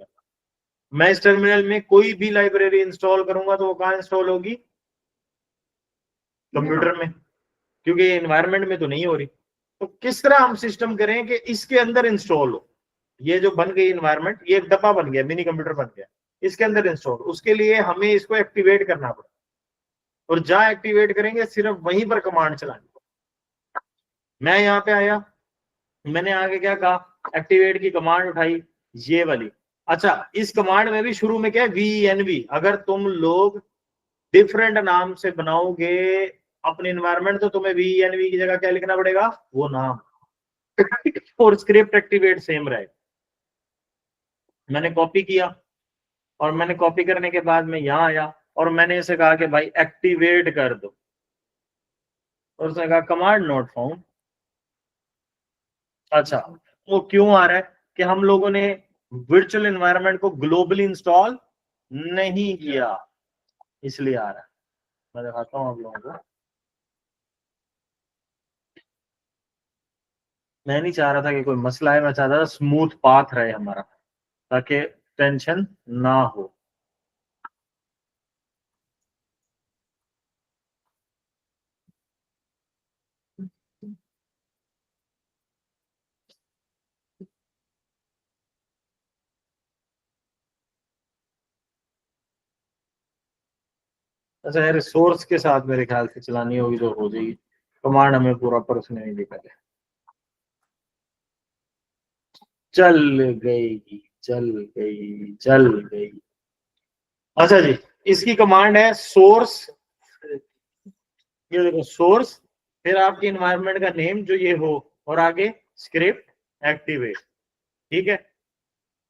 मैं इस टर्मिनल में कोई भी लाइब्रेरी इंस्टॉल करूंगा तो वो कहाँ इंस्टॉल होगी, कंप्यूटर में, क्योंकि एनवायरनमेंट में तो नहीं हो रही। तो किस तरह हम सिस्टम करें कि इसके अंदर इंस्टॉल हो। ये जो बन गई एनवायरनमेंट, ये एक डब्बा बन गया, मिनी कंप्यूटर बन गया, इसके अंदर इंस्टॉल। उसके लिए हमें इसको एक्टिवेट करना पड़ेगा और जहां एक्टिवेट करेंगे सिर्फ वहीं पर कमांड चलानी। मैं यहाँ पे आया, मैंने आगे क्या कहा, एक्टिवेट की कमांड उठाई, ये वाली। अच्छा, इस कमांड में भी शुरू में क्या है, v-e-n-v। अगर तुम लोग डिफरेंट नाम से बनाओगे अपने इन्वायरमेंट तो तुम्हें VENV की जगह क्या लिखना पड़ेगा, वो नाम। और स्क्रिप्ट एक्टिवेट सेम रहेगा। मैंने कॉपी किया और मैंने कॉपी करने के बाद में यहाँ आया और मैंने इसे कहा कि भाई एक्टिवेट कर दो, और उसने कहा कमांड नॉट फाउंड। अच्छा, वो क्यों आ रहा है कि हम लोगों ने वर्चुअल एनवायरनमेंट को ग्लोबली इंस्टॉल नहीं किया, इसलिए आ रहा है। मैं दिखाता हूं आप लोगों को। मैं नहीं चाह रहा था कि कोई मसला है, मैं चाहता था स्मूथ पाथ रहे हमारा, ताकि टेंशन ना हो। अच्छा, रिसोर्स के साथ मेरे ख्याल से चलानी होगी तो हो जाएगी। कमांड हमें पूरा पर उसने नहीं दिखा है। चल गई, चल गई, चल गई। अच्छा जी, इसकी कमांड है सोर्स, ये देखो सोर्स, फिर आपके एनवायरनमेंट का नेम जो ये हो, और आगे स्क्रिप्ट एक्टिवेट। ठीक है,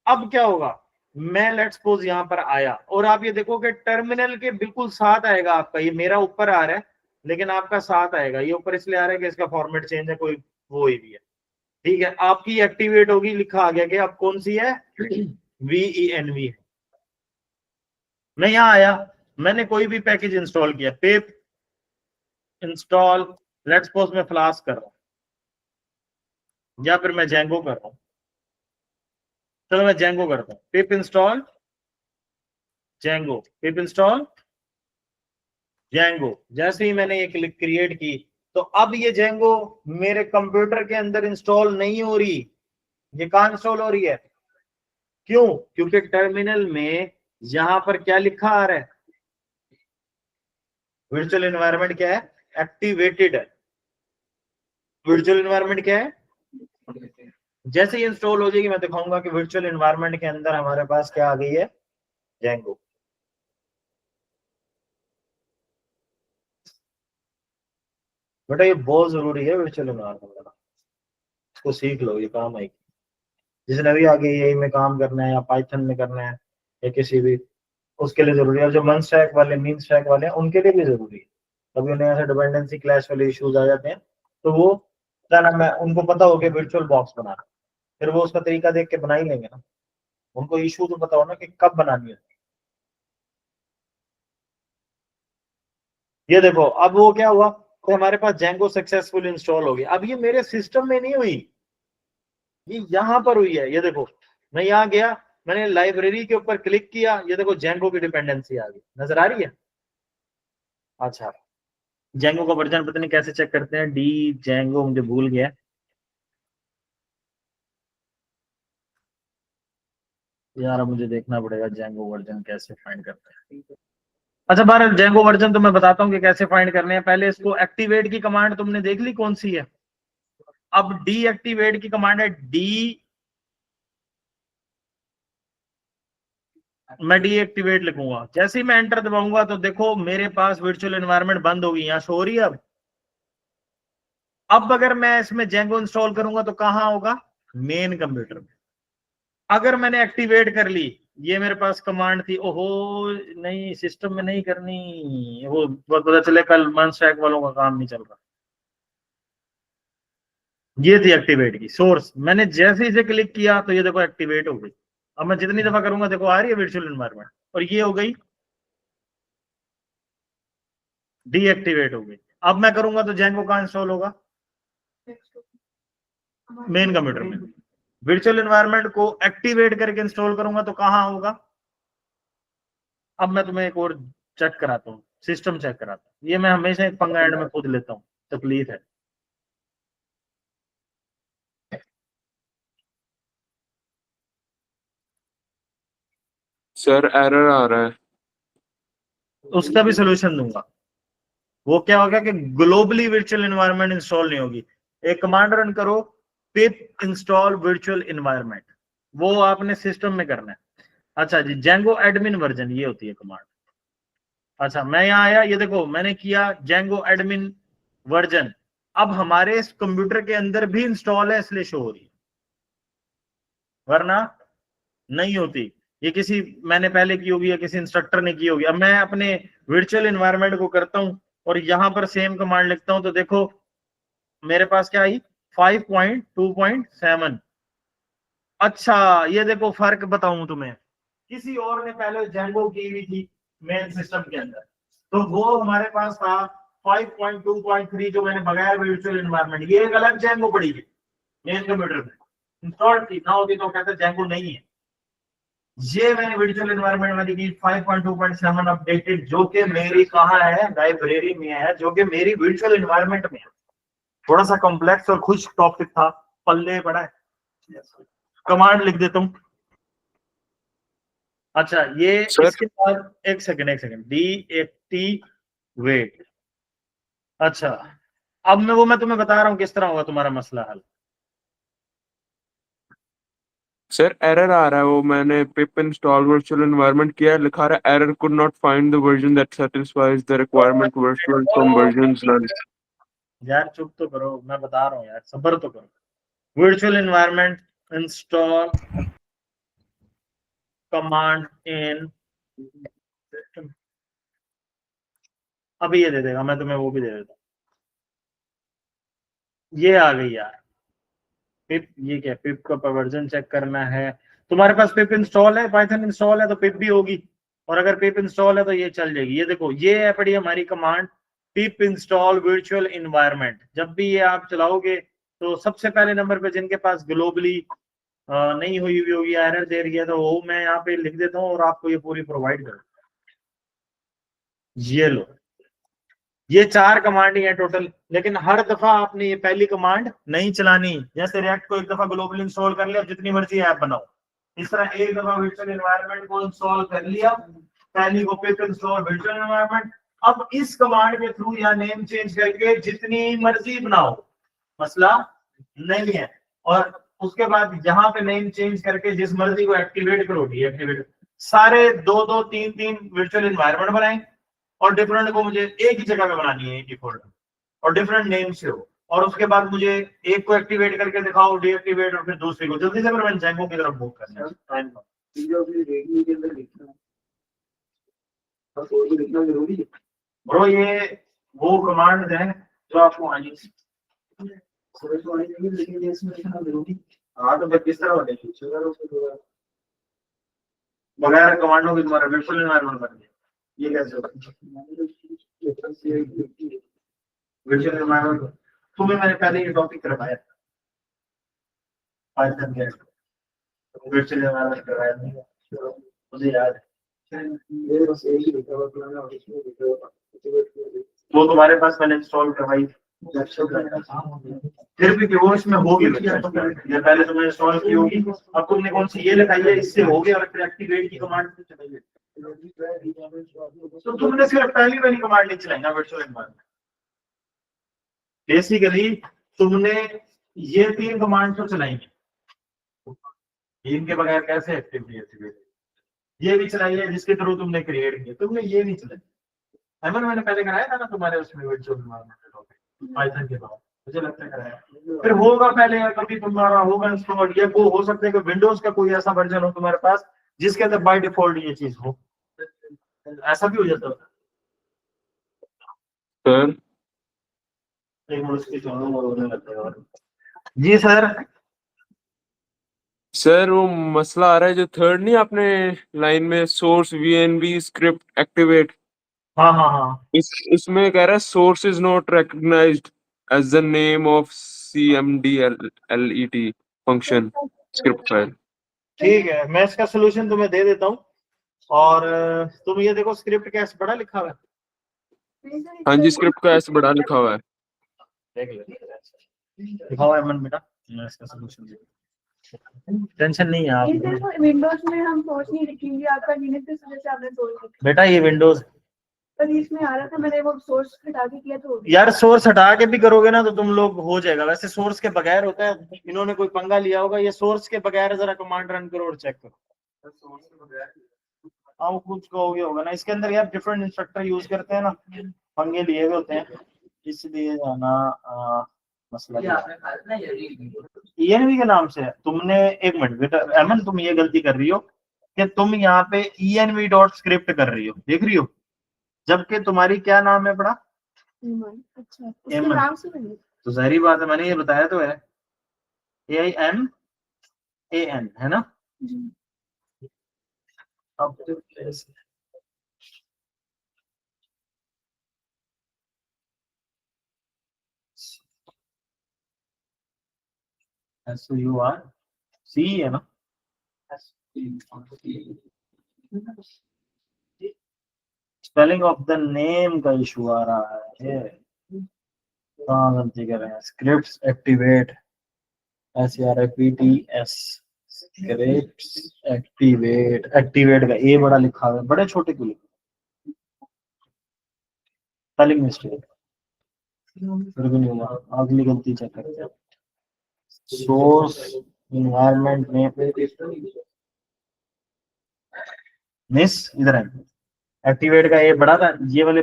अब क्या होगा, मैं लेट्स सपोज यहां पर आया और आप ये देखो कि टर्मिनल के बिल्कुल साथ आएगा आपका, ये मेरा ऊपर आ रहा है लेकिन आपका साथ आएगा। ये ऊपर इसलिए आ रहा है कि इसका फॉर्मेट चेंज है, कोई वो ही भी है। ठीक है, आपकी एक्टिवेट होगी, लिखा आ गया कि अब कौन सी है, VENV है। मैं यहां आया, मैंने कोई भी पैकेज इंस्टॉल किया, पिप इंस्टॉल, लेट्स सपोज मैं फ्लास्क कर रहा हूं या फिर मैं जेंगो कर रहा हूं। चलो मैं जेंगो करता हूं, पिप इंस्टॉल जेंगो, पिप इंस्टॉल जेंगो। जैसे ही मैंने ये क्लिक क्रिएट की तो अब ये जेंगो मेरे कंप्यूटर के अंदर इंस्टॉल नहीं हो रही। ये कहां इंस्टॉल हो रही है, क्यों, क्योंकि टर्मिनल में यहां पर क्या लिखा आ रहा है, वर्चुअल एनवायरनमेंट क्या है, एक्टिवेटेड है। वर्चुअल एनवायरनमेंट क्या है, जैसे ही इंस्टॉल हो जाएगी मैं दिखाऊंगा कि वर्चुअल एनवायरनमेंट के अंदर हमारे पास क्या आ गई है, जेंगो। बेटा ये बहुत जरूरी है वर्चुअल एनवायरनमेंट, इसको सीख लो, ये काम आएगी। जिसने भी आगे यही में काम करना है या पाइथन में करना है या किसी भी, उसके लिए जरूरी है। और जो मन स्टैक वाले, मीन स्टैक वाले हैं, उनके लिए भी जरूरी है। कभी उन्हें ऐसे डिपेंडेंसी क्लैश वाले इश्यूज आ जाते हैं तो वो क्या नाम है, उनको पता हो कि वर्चुअल बॉक्स बनाना, फिर वो उसका तरीका देख के बना ही लेंगे ना। उनको इशू तो पता हो ना कि कब बनानी है। ये देखो अब वो क्या हुआ, तो हमारे पास जेंगो सक्सेसफुल इंस्टॉल हो गई। अब ये मेरे सिस्टम में नहीं हुई, ये यहां पर हुई है। ये देखो मैं यहाँ गया, मैंने लाइब्रेरी के ऊपर क्लिक किया, ये देखो जेंगो की डिपेंडेंसी आ गई, नजर आ रही है। अच्छा, जेंगो का वर्जन पता नहीं कैसे चेक करते हैं, डी जेंगो मुझे भूल गया। यार मुझे देखना पड़ेगा जेंगो वर्जन कैसे फाइंड करते हैं। अच्छा, बार जेंगो वर्जन तो मैं बताता हूँ कि कैसे फाइंड करने हैं। पहले इसको एक्टिवेट की कमांड तुमने देख ली कौन सी है। अब डीएक्टिवेट की कमांड है डी, मैं डीएक्टिवेट लिखूंगा। जैसे ही मैं एंटर दबाऊंगा तो देखो मेरे पास वर्चुअल एनवायरनमेंट बंद होगी, यहाँ शो हो रही है। अब अगर मैं इसमें जेंगो इंस्टॉल करूंगा तो कहां होगा, मेन कंप्यूटर में। अगर मैंने एक्टिवेट कर ली, ये मेरे पास कमांड थी, ओहो नहीं सिस्टम में नहीं करनी, वो पता चले कल मन स्टैक वालों का काम नहीं चल रहा। ये थी एक्टिवेट की सोर्स, मैंने जैसे इसे क्लिक किया तो ये देखो एक्टिवेट हो गई। अब मैं जितनी दफा करूंगा देखो आ रही है वर्चुअल एनवायरनमेंट, और ये हो गई डीएक्टिवेट हो गई। अब मैं करूंगा तो जेंगो कहां इंस्टॉल होगा, मेन कंप्यूटर में। वर्चुअल एनवायरनमेंट को एक्टिवेट करके इंस्टॉल करूंगा तो कहां होगा। अब मैं तुम्हें एक और चेक कराता हूँ, सिस्टम चेक कराता हूँ। ये मैं हमेशा एक पंगा एंड में खुद लेता हूँ, तकलीफ है। सर एरर आ रहा है। उसका भी सोल्यूशन दूंगा। वो क्या होगा कि ग्लोबली वर्चुअल एनवायरनमेंट इंस्टॉल नहीं होगी। एक कमांड रन करो, पिप इंस्टॉल वर्चुअल एनवायरनमेंट, वो आपने सिस्टम में करना है। अच्छा जी, जेंगो एडमिन वर्जन, ये होती है कमांड। अच्छा मैं यहाँ आया, ये देखो मैंने किया Django एडमिन वर्जन, अब हमारे इस कंप्यूटर के अंदर भी इंस्टॉल है इसलिए शो हो रही है, वरना नहीं होती। ये किसी मैंने पहले की होगी या किसी इंस्ट्रक्टर ने की होगी। अब मैं अपने वर्चुअल एनवायरनमेंट को करता हूं और यहां पर सेम कमांड लिखता हूं तो देखो मेरे पास क्या आई 5.2.7। अच्छा ये देखो फर्क बताऊं तुम्हें, किसी और ने पहले Django की हुई थी मेन सिस्टम के अंदर, तो वो हमारे पास था 5.2.3 जो मैंने बगैर वर्चुअल एनवायरनमेंट, ये एक अलग Django पड़ी है मेन कंप्यूटर में इंस्टॉल थी ना होती तो कहते Django नहीं है। ये मैंने वर्चुअल एनवायरनमेंट में लिखी 5.2.7 अपडेटेड, जो कि मेरी कहाँ है, लाइब्रेरी में है, जो कि मेरी वर्चुअल एनवायरनमेंट में है। थोड़ा सा कॉम्प्लेक्स और खुश टॉपिक था, पल्ले पड़ा है, कमांड लिख देता हूं। अच्छा ये इसके बाद एक सेकंड डीएक्टिवेट। अच्छा अब मैं तुम्हें बता रहा हूं किस तरह होगा तुम्हारा मसला हल। सर एरर आ रहा है, वो मैंने पिप इंस्टॉल वर्चुअल एनवायरनमेंट किया, लिखा रहा है error could not find the version that satisfies the requirement virtual from versions run. यार चुप तो करो, मैं बता रहा हूँ यार, सब्र तो करो। Virtual environment install command in, अभी ये दे देगा, मैं तुम्हें वो भी दे देता हूँ। ये आ गई यार पिप, ये क्या पिप का वर्जन चेक करना है। तुम्हारे पास पिप इंस्टॉल है, पाइथन इंस्टॉल है तो पिप भी होगी, और अगर पिप इंस्टॉल है तो ये चल जाएगी। ये देखो ये है पड़ी हमारी कमांड पिप इंस्टॉल वर्चुअल एनवायरनमेंट। जब भी ये आप चलाओगे तो सबसे पहले नंबर पे जिनके पास ग्लोबली नहीं हुई हुई होगी, एरर दे रही है, तो वो मैं यहाँ पे लिख देता हूँ और आपको ये पूरी प्रोवाइड कर। ये लो, ये 4 कमांड ही है टोटल, लेकिन हर दफा आपने ये पहली कमांड नहीं चलानी। जैसे रिएक्ट को एक दफा ग्लोबल इंस्टॉल कर लिया, जितनी मर्जी ऐप बनाओ, इस तरह एक दफा वर्चुअल एनवायरनमेंट को इंस्टॉल कर लिया, पहली को पिप इंस्टॉल वर्चुअल एनवायरनमेंट, अब इस कमांड के थ्रू या नेम चेंज करके जितनी मर्जी बनाओ, मसला नहीं है। और उसके बाद यहाँ पे नेम चेंज करके जिस मर्जी को एक्टिवेट करो, डीएक्टिवेट, सारे 2-2 3-3 वर्चुअल एनवायरनमेंट बनाए और डिफरेंट को मुझे एक ही जगह पे बनानी है, एक ही फोल्डर और डिफरेंट नेम से हो, और उसके बाद मुझे एक को एक्टिवेट करके दिखाओ डीएक्टिवेट, और फिर दूसरे को जल्दी से फिर मैं Django की तरफ मूव करना है। ब्रो ये वो कमांड है जो आपको आनी, हाँ तो किस तरह बनेगी बगैर कमांडों की तुम्हारा वर्चुअल एनवायरनमेंट बन गया, ये कैसे होगा वर्चुअल एनवायरनमेंट? तुम्हें मैंने पहले ये टॉपिक करवाया था पाइथन के वर्चुअल एनवायरनमेंट करवाया था, मुझे याद है। वो तुम्हारे पास मैंने इंस्टॉल करवाई, फिर भी वो इसमें होगी, ये पहले तुमने इंस्टॉल की होगी, अब तुमने कौन सी ये लगाई है, इससे हो गया, और फिर एक्टिवेट की कमांड से चलाइए, तो तुमने सिर्फ पहली वाली कमांड नहीं चलाई ना वर्चुअल एनवायरनमेंट। बेसिकली तुमने ये 3 कमांड तो चलाएंगे, इनके बगैर कैसे एक्टिवेट, ये भी चलाई है जिसके थ्रू तुमने क्रिएट किया, तुमने ये नहीं चलाई। अमन मैंने पहले कराया था ना तुम्हारे उसमें वर्चुअल एनवायरनमेंट पाइथन के बाद, मुझे लगता है कराया, फिर होगा पहले कभी तुम्हारा होगा इंस्टॉल, या वो हो सकता है कि विंडोज का कोई ऐसा वर्जन हो तुम्हारे पास जिसके अंदर बाय डिफॉल्ट ये चीज हो, ऐसा भी हो जाता है सर। जी सर। सर वो मसला आ रहा है जो थर्ड नहीं आपने लाइन में सोर्स वीएनवी स्क्रिप्ट एक्टिवेट, हाँ हाँ हाँ, इसमें कह रहा है source is not recognised as the name of cmdlet function script file. ठीक है मैं इसका सोल्यूशन तुम्हें दे देता हूँ, और तुम ये देखो स्क्रिप्ट कैसे बड़ा लिखा हुआ है। हाँ जी, स्क्रिप्ट का ऐसे बड़ा लिखा हुआ है, देख ले दिखाओ अमन बेटा, मैं इसका सोल्यूशन दे, टेंशन नहीं है आप। विंडोज में हम सोर्स नहीं लिखेंगे, आपका लिनक्स की वजह से आपने सोर्स लिखा बेटा ये विंडोज, पर इसमें आ रहा था, मैंने वो सोर्स हटा के किया तो यार सोर्स हटा के भी करोगे ना तो तुम लोग हो जाएगा, वैसे सोर्स के बगैर होता है, इन्होंने कोई पंगा लिया होगा, ये सोर्स के बगैर जरा कमांड रन करो और चेक करो। हाँ वो कुछ कहोगे होगा ना, इसके अंदर यार डिफरेंट इंस्ट्रक्टर यूज करते हैं ना, पंगे लिए हुए होते हैं, इसलिए जाना मसला ये आपने कहा था ना ये ईएनवी के नाम से है। तुमने एक मिनट बेटा अमन, तुम ये गलती कर रही हो कि तुम यहाँ पे env डॉट स्क्रिप्ट कर रही हो, देख रही हो, जबकि तुम्हारी क्या नाम है पड़ा, ईमान। अच्छा, उसके ईमान। नाम से बनी। तो जाहिर बात है, मैंने ये बताया तो है, AIMAN है ना। जी। अब SURC है ना, स्पेलिंग ऑफ द नेम का इशू आ रहा है, कहाँ गलती कर रहे हैं। Scripts activate, SRIPTS scripts activate, activate का ए बड़ा लिखा हुआ है, बड़े छोटे क्यों लिखा, स्पेलिंग मिस्टेक, फिर भी नहीं हुआ। अगली गलती चेक करते हैं। सोर्स इन्वायरमेंट में मिस, इधर है एक्टिवेट का ए बड़ा था, ये वाले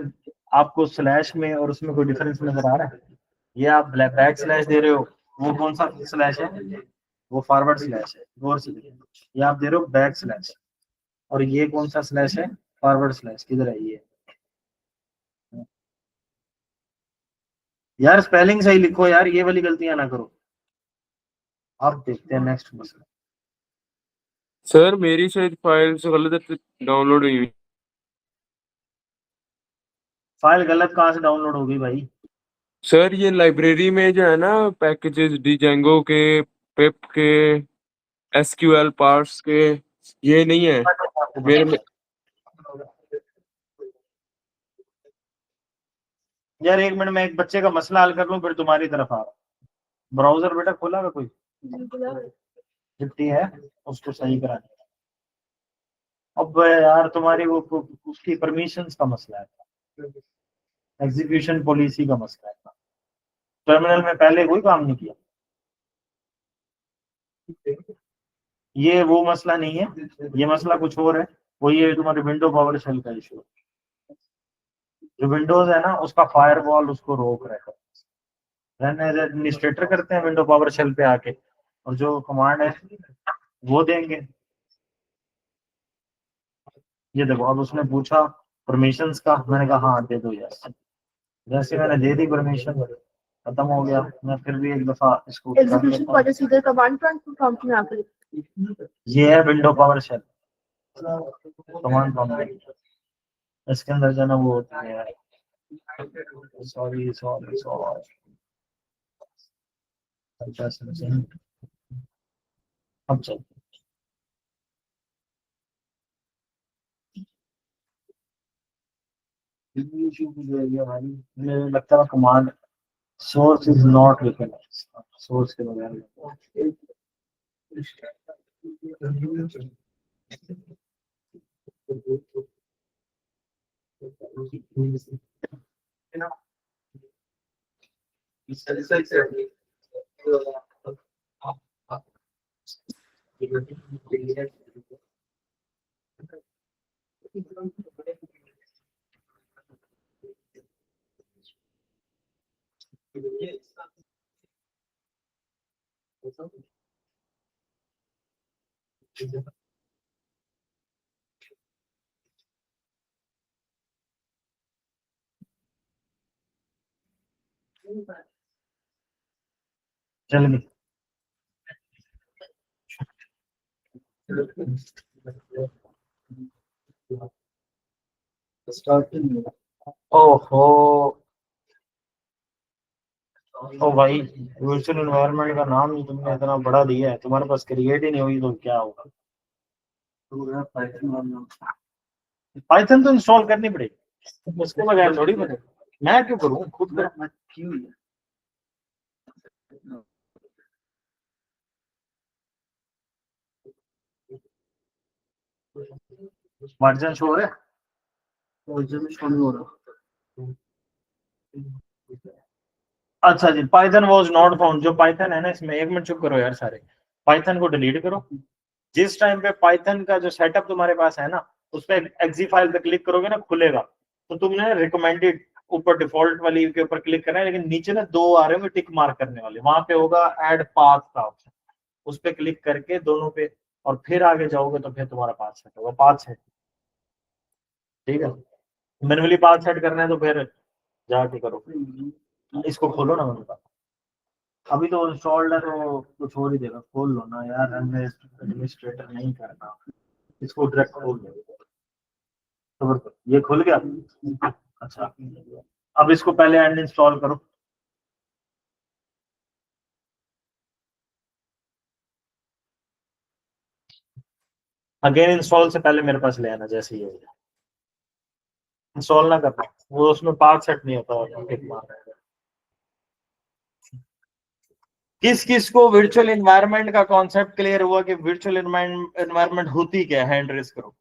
आपको स्लैश में और उसमें कोई डिफरेंस नजर आ रहा है? ये आप बैक स्लैश दे रहे हो, वो कौन सा स्लैश है, वो फॉरवर्ड स्लैश है, गौर से देखिए। ये आप दे रहे हो बैक स्लैश, और ये कौन सा स्लैश है, फॉरवर्ड स्लैश, किधर है ये? यार स्पेलिंग सही लिखो यार, ये वाली गलतियां ना करो। अब देखते हैं नेक्स्ट मसला। सर मेरी शायद फाइल्स गलत डाउनलोड हुई हुई। फाइल गलत कहाँ से डाउनलोड होगी भाई? सर ये लाइब्रेरी में जो है ना पैकेजेस डिजेंगो के, पिप के, SQL पार्ट्स के, ये नहीं है मेरे में। यार एक मिनट में एक बच्चे का मसला हल कर लूं, फिर तुम्हारी तरफ आ रहा हूं। ब्राउजर बेटा खोला हुआ कोई? है, उसको सही करा। अब यार तुम्हारी वो उसकी परमिशंस का मसला है, एग्जीक्यूशन पॉलिसी का मसला है। टर्मिनल में पहले कोई काम नहीं किया, ये वो मसला नहीं है, ये मसला कुछ और है। वो ये तुम्हारे विंडो पावर शेल का इशू है, जो विंडोज है ना उसका फायरवॉल उसको रोक रहा है। एडमिनिस्ट्रेटर करते हैं विंडो पावर शेल पे आके, और जो कमांड है वो देंगे। ये देखो, अब उसने पूछा परमिशंस का, मैंने कहा हाँ दे दो यस, जैसे मैंने दे दी परमिशन खत्म हो गया। मैं फिर भी एक दफा इसको एग्जीक्यूशन पॉलिसी इधर कमांड प्रॉम्प्ट में आकर ये है window PowerShell command prompt, इसके अंदर जो है ना वो होती है, सॉरी सॉरी सॉरी अब चल, मुझे लगता है command source is not recognised, source के बगैर चल गई। ओहो ओ भाई, वर्चुअल एनवायरनमेंट का नाम ही तुमने इतना बड़ा दिया है, तुम्हारे पास क्रिएट ही नहीं हुई तो क्या होगा? पाइथन तो इंस्टॉल करनी पड़ेगी, उसके बगैर थोड़ी बने। मैं क्यों करूँ, खुद कर। वर्जन शो हो रहा है, वर्जन शो नहीं हो रहा। अच्छा जी, पाइथन वाज नॉट फाउंड, जो पाइथन है ना इसमें, एक मिनट चुप करो यार सारे, पाइथन को डिलीट करो। जिस टाइम पे पाइथन का जो सेटअप तुम्हारे पास है ना, उस पर एग्जी फाइल पे क्लिक करोगे ना खुलेगा, तो तुमने रिकमेंडेड ऊपर डिफॉल्ट वाली के ऊपर क्लिक करना है, लेकिन नीचे ना दो आ रहे होंगे टिक मार्क करने वाले, वहां पे होगा ऐड पाथ का ऑप्शन, उस पर क्लिक करके दोनों पे और फिर आगे जाओगे तो फिर तुम्हारा पाथ सेट होगा, पाथ सेट। ठीक है, मैनुअली पाथ सेट करना है तो फिर जाके करो। इसको खोलो ना मेरे पास, अभी तो इंस्टॉल्ड है तो कुछ हो ही देगा, खोल लो ना यार, एडमिनिस्ट्रेटर नहीं करना, इसको डायरेक्ट खोल दो। तो ये खुल गया। अच्छा, अब इसको पहले अनइंस्टॉल करो। अगेन इंस्टॉल से पहले मेरे पास ले आना, जैसे ही इंस्टॉल ना करना, वो उसमें पाथ सेट नहीं होता, टिक मार। किस किस को वर्चुअल एनवायरनमेंट का कॉन्सेप्ट क्लियर हुआ कि वर्चुअल एनवायरनमेंट होती क्या है? हैंड रेस करो।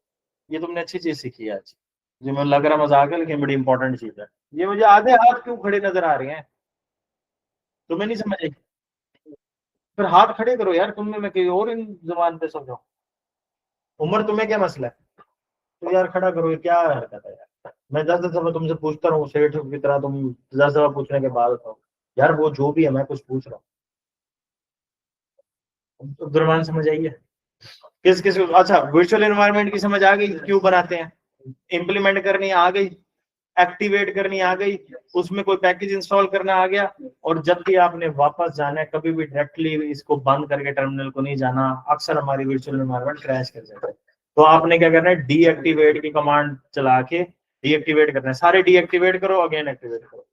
ये तुमने अच्छी चीज सीखी है आज, जो मुझे लग रहा मजाक है लेकिन बड़ी इंपॉर्टेंट चीज है। ये मुझे आधे हाथ क्यों खड़े नजर आ रहे हैं? तुम्हें नहीं समझ आई? फिर हाथ खड़े करो यार, तुमने मैं कहीं और इन जुबान पे समझो। उम्र तुम्हें क्या मसला है? तो यार खड़ा करो, ये क्या हरकत है यार? मैं 10 10 दफा तुमसे पूछता रहूँ सेठ की तरह, तुम 10 दफा पूछने के बाद बताओ। यार वो जो भी है, मैं कुछ पूछ रहा हूँ, जुर्मान समझ आइए। किस किस को अच्छा वर्चुअल एनवायरनमेंट की समझ आ गई, क्यों बनाते हैं, इंप्लीमेंट करनी आ गई, एक्टिवेट करनी आ गई, उसमें कोई पैकेज इंस्टॉल करना आ गया, और जब भी आपने वापस जाना है कभी भी डायरेक्टली इसको बंद करके टर्मिनल को नहीं जाना, अक्सर हमारी वर्चुअल एनवायरनमेंट क्रैश कर जाता है। तो आपने क्या करना है, डीएक्टिवेट की कमांड चला के डीएक्टिवेट करना है, सारे डीएक्टिवेट करो, अगेन एक्टिवेट करो,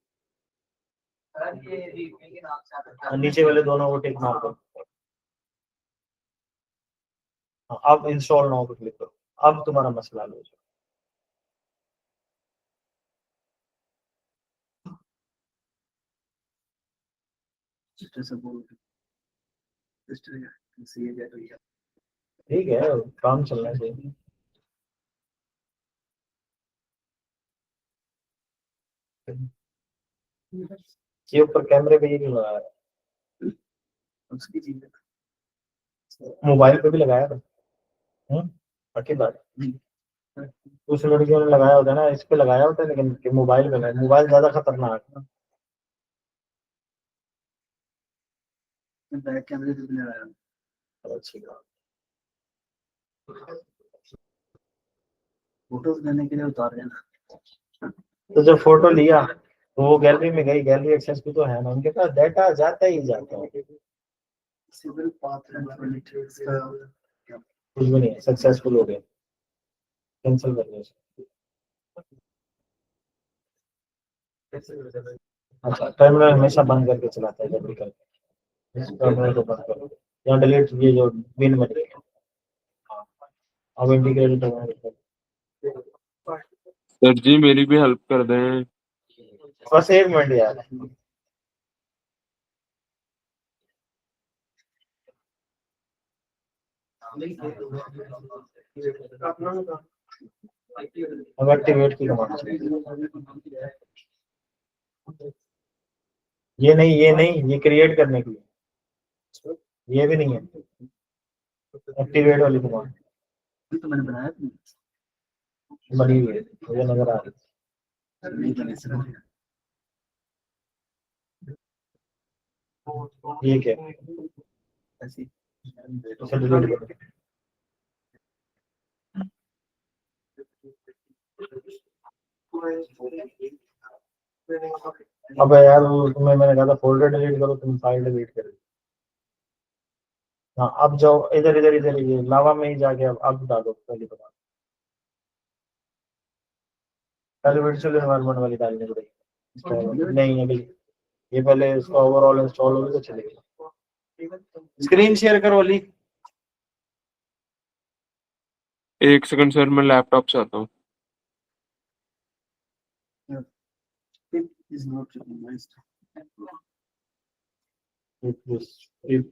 नीचे वाले दोनों को टिक मार दो। अब इंस्टॉल नाउ पे क्लिक करो, अब तुम्हारा मसला हल हो जाएगा। ठीक है, काम चलना चाहिए। ये ऊपर कैमरे पे ये क्यों लगाया है? उसकी चीज मोबाइल पे भी लगाया था। पक्की बात। उस लड़कियों ने लगाया होता है ना, इस पे लगाया होता है, लेकिन मोबाइल पे नहीं, मोबाइल ज्यादा खतरनाक है। बैक कैमरे पे भी लगाया। अच्छी बात। फोटोज लेने के लिए उतार ना, तो जब फोटो लिया तो वो गैलरी में गई, गैलरी एक्सेस भी तो है ना उनके पास, डाटा जाता ही जाता है। सिविल पाथ कुछ भी नहीं है, सक्सेसफुल हो गया, कैंसिल कर दिया। अच्छा, टर्मिनल हमेशा बंद करके चलाता है जब भी करते, इस टर्मिनल को बंद करो, यहाँ डिलीट, ये जो बिन में डिलीट। अब इंटीग्रेटेड टर्मिनल, सर जी मेरी भी हेल्प कर दें। बस 1 मिनट यार। अब एक्टिवेट की कमांड, ये नहीं ये क्रिएट करने के लिए, ये भी नहीं है, एक्टिवेट वाली कमांड तो मैंने बनाया, बनी हुई है, मुझे नजर आ रही है। ये क्या ऐसी, उसे डिलीट करो। अब यार वो तुम्हें मैंने कहा था फोल्डर डिलीट करो, तुम फाइल डिलीट कर। हाँ, अब जाओ इधर इधर इधर, ये लावा में ही जाके अब डालो पहली बार, पहले वर्चुअल एनवायरनमेंट वाली डालनी पड़ेगी। नहीं अभी, ये पहले इसका ओवरऑल इंस्टॉल होगी तो चलेगा। स्क्रीन शेयर करो अली। 1 सेकंड सर, मैं लैपटॉप से आता हूँ।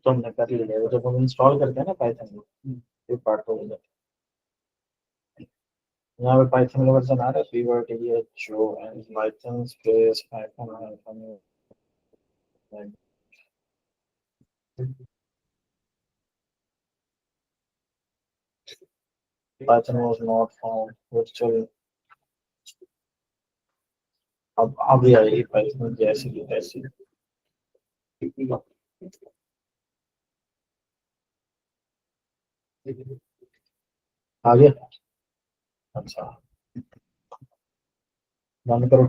तो हमने कर लिया, जब हम इंस्टॉल करते हैं ना पाइथन में, ये पार्ट हो जाता है। यहाँ पे पाइथन का वर्जन आ रहा है, pivot ये show and Python space Python. Python was not found virtual. अब अभी आएगी Python जैसी की तैसी। आ गया। अच्छा बंद करो।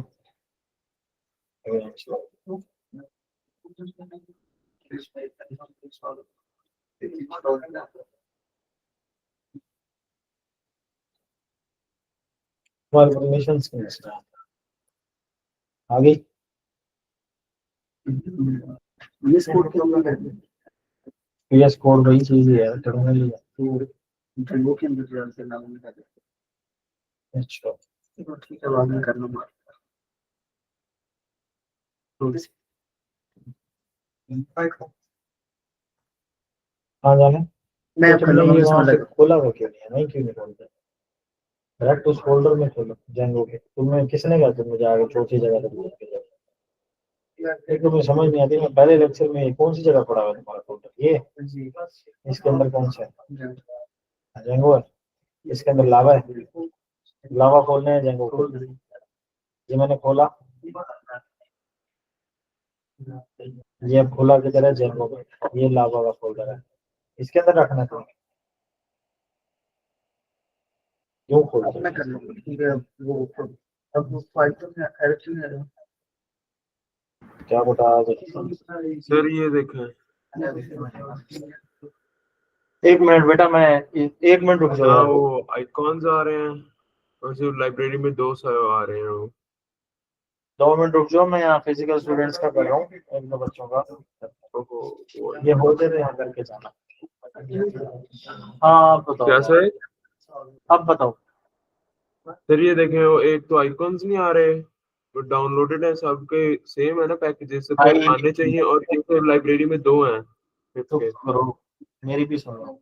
परमिशन आ गई। VS कोड के अंदर है, पीएस कोड वही चीज ही है, टर्मिनल ही है। तो जंगो के अंदर जान से नाम निकाल दे। अच्छा तो ठीक है, बाद में कर लूंगा। हाँ जाने मैं तो अपने तुमने ये लोगों वहाँ से पे लगा खोला हुआ क्यों नहीं है? नहीं क्यों नहीं खोलते? डायरेक्ट उस फोल्डर में खोलो जेंगो के। तुम्हें किसने कहा तुम मुझे आगे चौथी जगह तक लेके जाओ? एक तो मुझे समझ नहीं आती। मैं पहले लेक्चर में कौन सी जगह पढ़ा हुआ है तुम्हारा फोल्डर? ये जी इसके अंदर कौन सा है? जंगो। जेंगो है। इसके अंदर लावा है। लावा खोलने है जेंगो को। ये मैंने खोला, ये अब खोला की तरह जेंगो में। ये लावा का फोल्डर है, इसके अंदर रखना है तुम्हें। क्यों खोलते मैं कर लूंगा, ठीक है। वो अब वो फाइल में एरर नहीं आ रहा। क्या बता? सर ये देखें, एक मिनट बेटा, मैं एक मिनट रुक जाओ हाँ यार। वो आइकॉन्स आ रहे हैं और सिर्फ लाइब्रेरी में 2 आ रहे हैं वो। 2 मिनट रुक जाओ, मैं यहाँ फिजिकल स्टूडेंट्स का कर रहा हूँ, एक दो बच्चों का। ओहो वो ये हो जाए तो यहाँ करके जाना। हाँ आप बताओ क्या यार, सर? अब बताओ। सर ये देखें, वो एक तो आइकॉन्स नहीं आ रहे, वो डाउनलोडेड है सबके सेम है ना पैकेजेस, तो भाई आने चाहिए, और ये तो लाइब्रेरी में 2 हैं चुप इसके। करो, मेरी भी सुनो।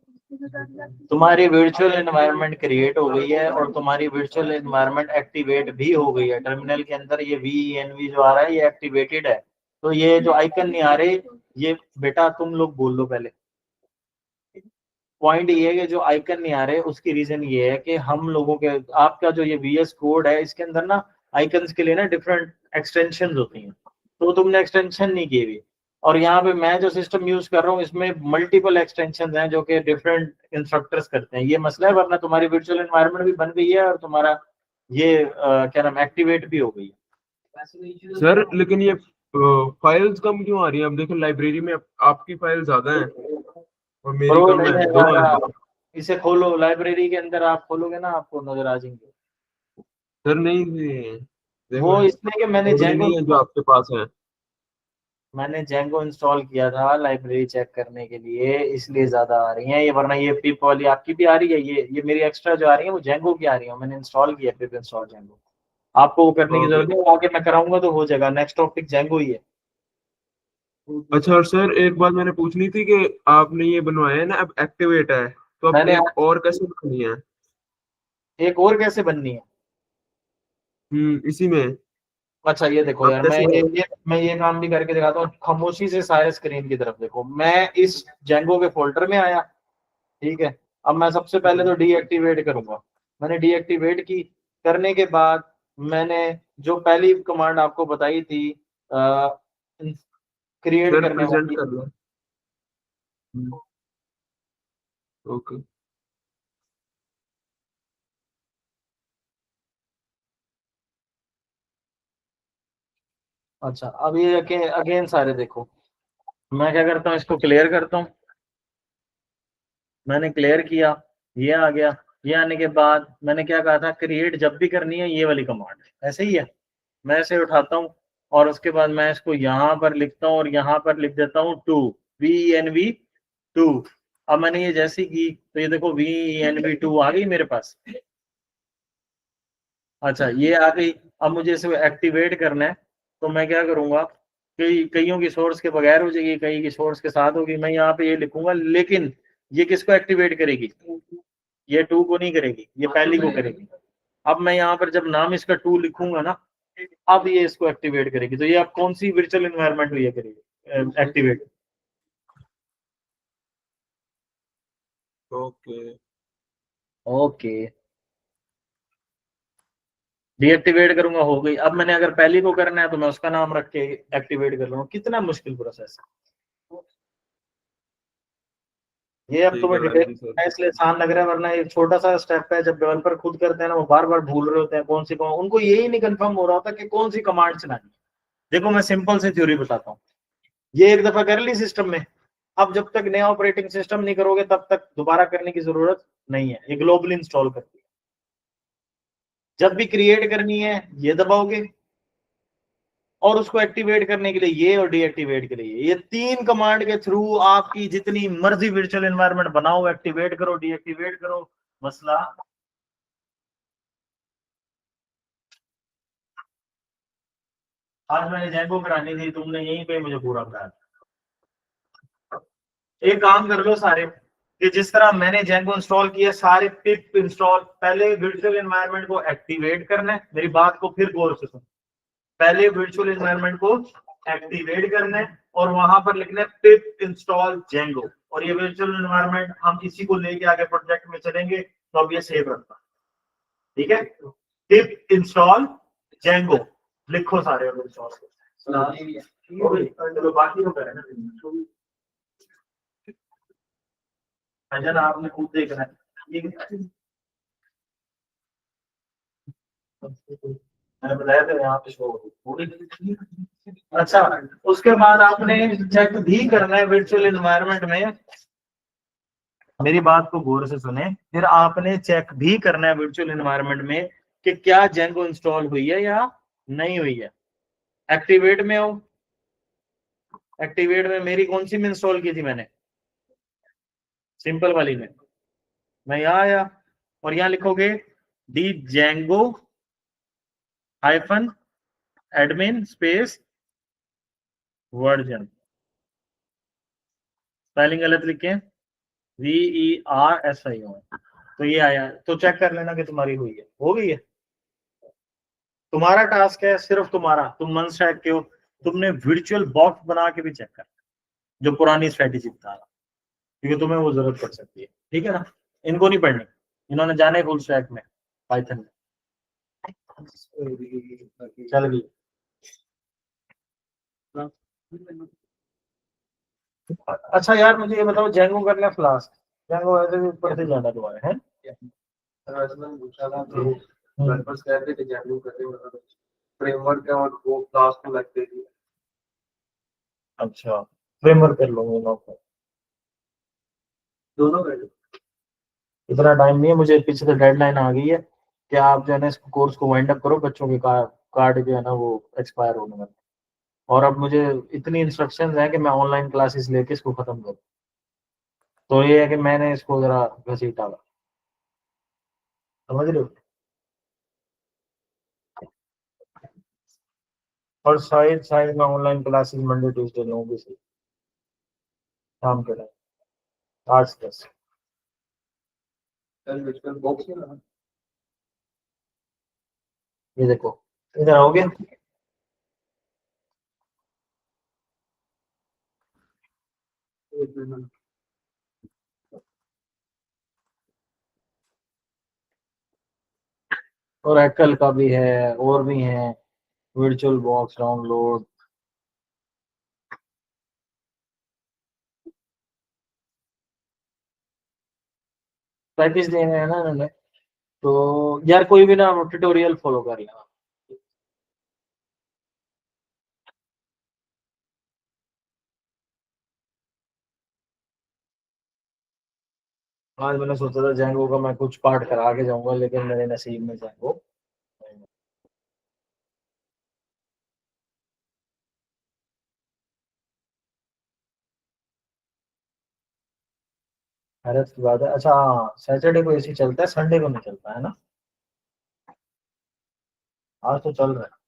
तुम्हारी वर्चुअल एनवायरनमेंट क्रिएट हो गई है और तुम्हारी वर्चुअल एनवायरनमेंट एक्टिवेट भी हो गई है। टर्मिनल के अंदर ये VENV जो आ रहा है ये एक्टिवेटेड है। तो ये जो आइकन नहीं आ रहे, ये बेटा तुम लोग बोल दो पहले। पॉइंट ये है कि जो आइकन नहीं आ रहे उसकी रीजन ये है कि हम लोगों के, आपका जो ये VS कोड है इसके अंदर ना आइकन्स के लिए ना डिफरेंट एक्सटेंशन होती हैं, तो तुमने एक्सटेंशन नहीं की हुई। और यहाँ पे मैं जो सिस्टम यूज कर रहा हूँ इसमें मल्टीपल एक्सटेंशन हैं जो कि डिफरेंट इंस्ट्रक्टर्स करते हैं। ये मसला है, वरना तुम्हारी वर्चुअल एनवायरनमेंट भी बन गई है और तुम्हारा ये क्या नाम एक्टिवेट भी हो गई है। सर लेकिन ये फाइल्स कम क्यों आ रही है? अब देखो लाइब्रेरी में आपकी फाइल ज्यादा है और मेरी प्रो कम नहीं है, है 2 यार, हैं। इसे खोलो, लाइब्रेरी के अंदर आप खोलोगे ना आपको नजर आ जाएंगे। सर नहीं ये देखो, वो इसलिए कि मैंने थोड़ी जेंगो नहीं है जो आपके पास है। इंस्टॉल किया था लाइब्रेरी चेक करने के लिए, इसलिए ज्यादा आ रही हैं ये, वरना ये पिप वाली आपकी भी आ रही है। ये मेरी एक्स्ट्रा जो आ रही है वो जेंगो की आ रही है, मैंने इंस्टॉल किया पिप इंस्टॉल जेंगो। आपको वो करने की ओके। जरूरत नहीं, वो आगे मैं कराऊंगा तो हो जाएगा। नेक्स्ट टॉपिक जेंगो ही है। अच्छा, और सर एक बात मैंने पूछनी थी कि आपने ये बनवाया है ना, अब एक्टिवेट है, तो अब मैंने एक और कैसे बननी है? एक और कैसे बननी है? इसी में। अच्छा ये देखो आप यार, कैसे? मैं ये काम भी करके दिखाता हूँ। खामोशी से सारे स्क्रीन की तरफ देखो। मैं इस जेंगो के फोल्डर में आया, ठीक है। अब मैं सबसे पहले तो डीएक्टिवेट करूंगा। मैंने डीएक्टिवेट की, करने के बाद मैंने जो पहली कमांड आपको बताई थी क्रिएट सर करने प्रेजेंट वाली, कर लो। ओके। अच्छा अब ये अगेन सारे देखो। मैं क्या करता हूँ, इसको क्लियर करता हूँ। मैंने क्लियर किया, ये आ गया। ये आने के बाद मैंने क्या कहा था, क्रिएट जब भी करनी है ये वाली कमांड, ऐसे ही है। मैं इसे उठाता हूँ और उसके बाद मैं इसको यहाँ पर लिखता हूँ और यहाँ पर लिख देता हूँ 2, VENV 2। अब मैंने ये जैसी की तो ये देखो VENV 2 आ गई मेरे पास। अच्छा ये आ गई। अब मुझे इसे एक्टिवेट करना है, तो मैं क्या करूंगा, कईयों की सोर्स के बगैर हो जाएगी, कई की सोर्स के साथ होगी। मैं यहाँ पे ये लिखूंगा, लेकिन ये किसको एक्टिवेट करेगी? ये 2 को नहीं करेगी, ये पहली को करेगी। अब मैं यहाँ पर जब नाम इसका 2 लिखूंगा ना, अब ये इसको एक्टिवेट करेगी। तो ये अब कौन सी वर्चुअल एनवायरनमेंट हुई है करेगी एक्टिवेट? ओके। ओके, डीएक्टिवेट करूंगा, हो गई। अब मैंने अगर पहली को करना है तो मैं उसका नाम रख के एक्टिवेट कर लूंगा। कितना मुश्किल प्रोसेस है ये। अब ठीक है तुम्हें लग डिटेल रही सर। में इसलिए आसान लग रहा है, वरना ये छोटा सा स्टेप है। जब डेवलपर खुद करते हैं ना, वो बार बार भूल रहे होते हैं कौन उनको यही नहीं कंफर्म हो रहा होता कि कौन सी कमांड चलानी है। देखो मैं सिंपल सी थ्योरी बताता हूँ। ये एक दफा कर ली सिस्टम में, अब जब तक नया ऑपरेटिंग सिस्टम नहीं करोगे तब तक दोबारा करने की जरूरत नहीं है। ये ग्लोबली इंस्टॉल करती है। जब भी क्रिएट करनी है ये दबाओगे, और उसको एक्टिवेट करने के लिए ये, और डीएक्टिवेट के लिए ये 3 कमांड के थ्रू आपकी जितनी मर्जी वर्चुअल एनवायरनमेंट बनाओ, एक्टिवेट करो, डीएक्टिवेट करो, मसला। आज मैंने जैको करानी थी, तुमने यहीं पे मुझे पूरा करा दिया। एक काम कर लो सारे, कि जिस तरह मैंने जेंगो इंस्टॉल किया, सारे पिप इंस्टॉल। पहले वर्चुअल एनवायरनमेंट को एक्टिवेट करना है, मेरी बात को फिर गौर से सुनो। पहले वर्चुअल एनवायरनमेंट को एक्टिवेट करना है और वहां पर लिखना है पिप इंस्टॉल जेंगो। और ये वर्चुअल एनवायरनमेंट हम इसी को लेके आगे प्रोजेक्ट में चलेंगे, तो अब ये सेव रखना। ठीक है, पिप इंस्टॉल जेंगो लिखो सारे अब इंस्टॉल। चलो बाकी तो करें ना, अजन आपने खुद देखना है ये। मैंने बताया था यहाँ पे शो होगी। अच्छा, उसके बाद आपने चेक भी करना है वर्चुअल एनवायरनमेंट में। मेरी बात को गौर से सुने, फिर आपने चेक भी करना है वर्चुअल एनवायरनमेंट में कि क्या जेंगो इंस्टॉल हुई है या नहीं हुई है। एक्टिवेट में हो, एक्टिवेट में मेरी कौन सी में इंस्टॉल की थी मैंने, सिंपल वाली में। मैं यहाँ आया और यहाँ लिखोगे D Django hyphen admin space version. Spelling गलत लिखे, VERSION। तो ये आया, तो चेक कर लेना कि तुम्हारी हुई है, हो गई है। तुम्हारा टास्क है, सिर्फ तुम्हारा, तुम मन स्टैक के हो, तुमने वर्चुअल बॉक्स बना के भी चेक कर, जो पुरानी स्ट्रेटेजी बता रहा, क्योंकि तुम्हें वो जरूरत पड़ सकती है। ठीक है ना, इनको नहीं पढ़नी, इन्होंने जाने फुल स्टैक में, पाइथन में। चल गई। अच्छा यार मुझे ये बताओ, जेंगो करना फ्लास्क, जेंगो ऐसे भी ऊपर से जाना तुम्हारे है। फ्रेमवर्क है और वो क्लास को लगते थे। अच्छा, फ्रेमवर्क कर लो को। दोनों कर लो। इतना टाइम नहीं है मुझे, पीछे से डेडलाइन आ गई है कि आप जो है ना इस कोर्स को वाइंड अप करो, बच्चों के कार्ड जो है ना वो एक्सपायर होने वाले। और अब मुझे इतनी इंस्ट्रक्शंस हैं कि मैं ऑनलाइन क्लासेस लेके इसको खत्म करूँ। तो ये है कि मैंने इसको जरा घसीटा हुआ, समझ रहे हो। और साइड साइड में ऑनलाइन क्लासेस मंडे ट्यूसडे लूंगी सही, शाम के टाइम 8 से 10। कल वर्चुअल बॉक्स है ना। ये देखो, इधर आओगे, एक मिनट। और एक्ल का भी है और भी है, वर्चुअल बॉक्स डाउनलोड। पैकेज देने हैं ना इन्होंने, तो यार कोई भी ना ट्यूटोरियल फॉलो कर लेना। आज मैंने सोचा था जैंगो का मैं कुछ पार्ट करा के जाऊंगा, लेकिन मेरे नसीब में जैंगो हैरत की बात है। अच्छा हाँ, सैटरडे को एसी चलता है, संडे को नहीं चलता है ना। आज तो चल रहा है।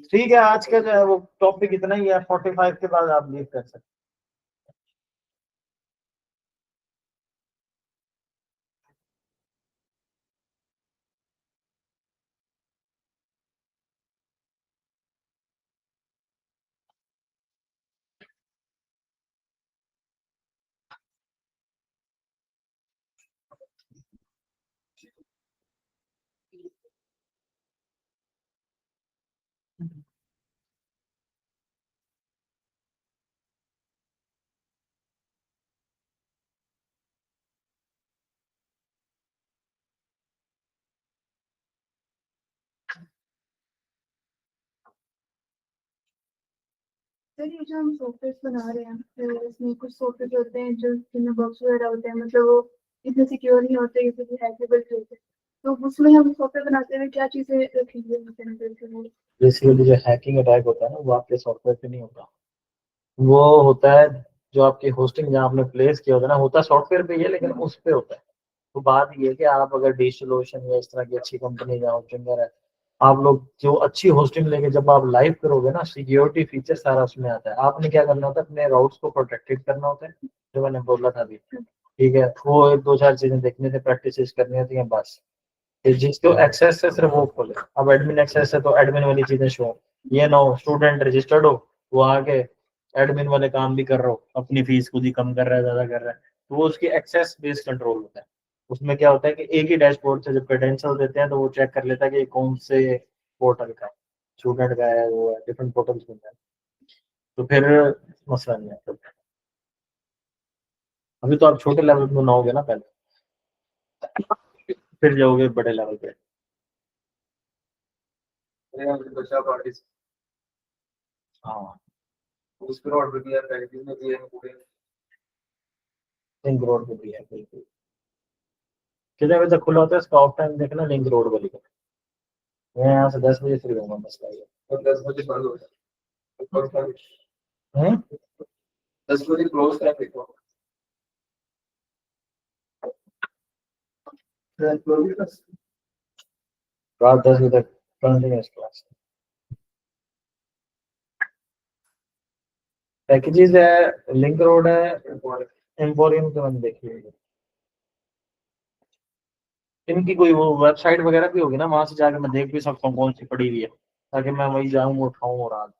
ठीक है, आज का जो है वो टॉपिक इतना ही है, 45 के बाद आप लीव कर सकते हैं। सर ये जो हम सॉफ्टवेयर बना रहे हैं, फिर इसमें कुछ सॉफ्टवेयर होते हैं जो जिनमें बग्स वगैरह होते हैं, मतलब वो इतने सिक्योर नहीं होते, इतने हैकेबल भी होते हैं। तो उसमें हम सॉफ्टवेयर बनाते हुए क्या चीजें रखेंगे वो? बेसिकली जो हैकिंग अटैक होता है ना, वो आपके सॉफ्टवेयर पे नहीं होता, वो होता है जो आपकी होस्टिंग जहाँ आपने प्लेस किया होता है ना, होता सॉफ्टवेयर पे ही है लेकिन उस पे होता है। तो बात ये है कि आप अगर डिजिटल ओशन या इस तरह की अच्छी कंपनी जहाँ होस्टिंगर है, आप लोग जो अच्छी होस्टिंग लेके जब आप लाइव करोगे ना, सिक्योरिटी फीचर सारा उसमें आता है। आपने क्या करना होता है, अपने राउट्स को प्रोटेक्टेड करना होता है, जो मैंने बोला था अभी। ठीक है, वो एक दो चार चीजें देखने थे, प्रैक्टिस करनी होती है बस। फिर जिसको एक्सेस है सिर्फ वो खोले। अब एडमिन एक्सेस है तो एडमिन वाली चीजें शो, ये ना हो स्टूडेंट रजिस्टर्ड हो, वो आके एडमिन वाले काम भी कर रहा हो, अपनी फीस खुद ही कम कर रहा है, ज्यादा कर रहा है, तो वो उसकी एक्सेस बेस्ड कंट्रोल होता है। उसमें क्या होता है कि एक ही डैशबोर्ड से जब क्रेडेंशियल देते हैं तो वो चेक कर लेता है कि ये कौन से पोर्टल का है, स्टूडेंट का है, वो है डिफरेंट पोर्टल्स में है। तो फिर मसला नहीं है। अभी तो आप छोटे लेवल पे बनाओगे ना पहले, फिर जाओगे बड़े लेवल पे। बचा पार्टी हाँ, उस पर ऑर्डर किया पैकेजिंग में दिए पूरे लिंक रोड पे भी है बिल्कुल। कितने बजे तक खुला होता है इसका ऑफ टाइम देखना, लिंक रोड वाली का। मैं यहाँ से 10 बजे फ्री होऊंगा, मसला ये और 10 बजे बंद हो जाता है। है। 10 बजे क्लोज कर देता हूँ। रात 10 बजे तक कंटिन्यूस क्लास। पैकेजेस है, लिंक रोड है, एम्पोरियम तो मैंने देखी है। इनकी कोई वो वेबसाइट वगैरह भी होगी ना, वहां से जाके मैं देख भी सकता हूँ कौन सी पड़ी हुई है, ताकि मैं वही जाऊँ उठाऊँ और आ जाऊं।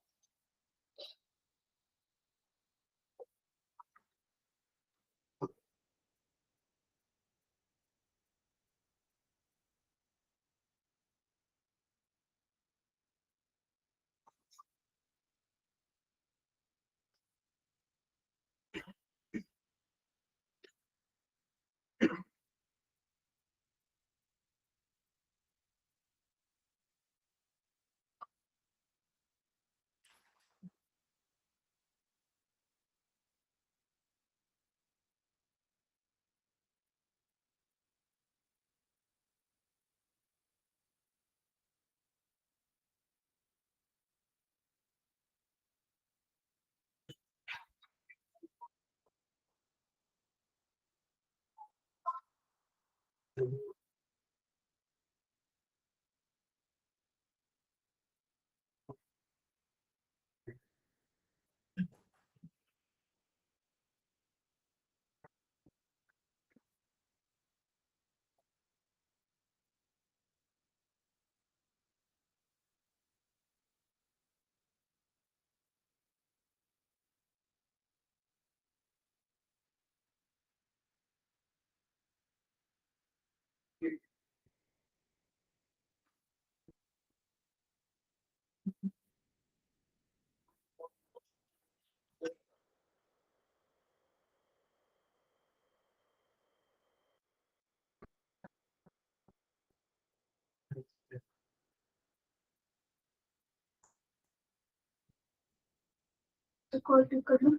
तो कॉल पिक कर लो।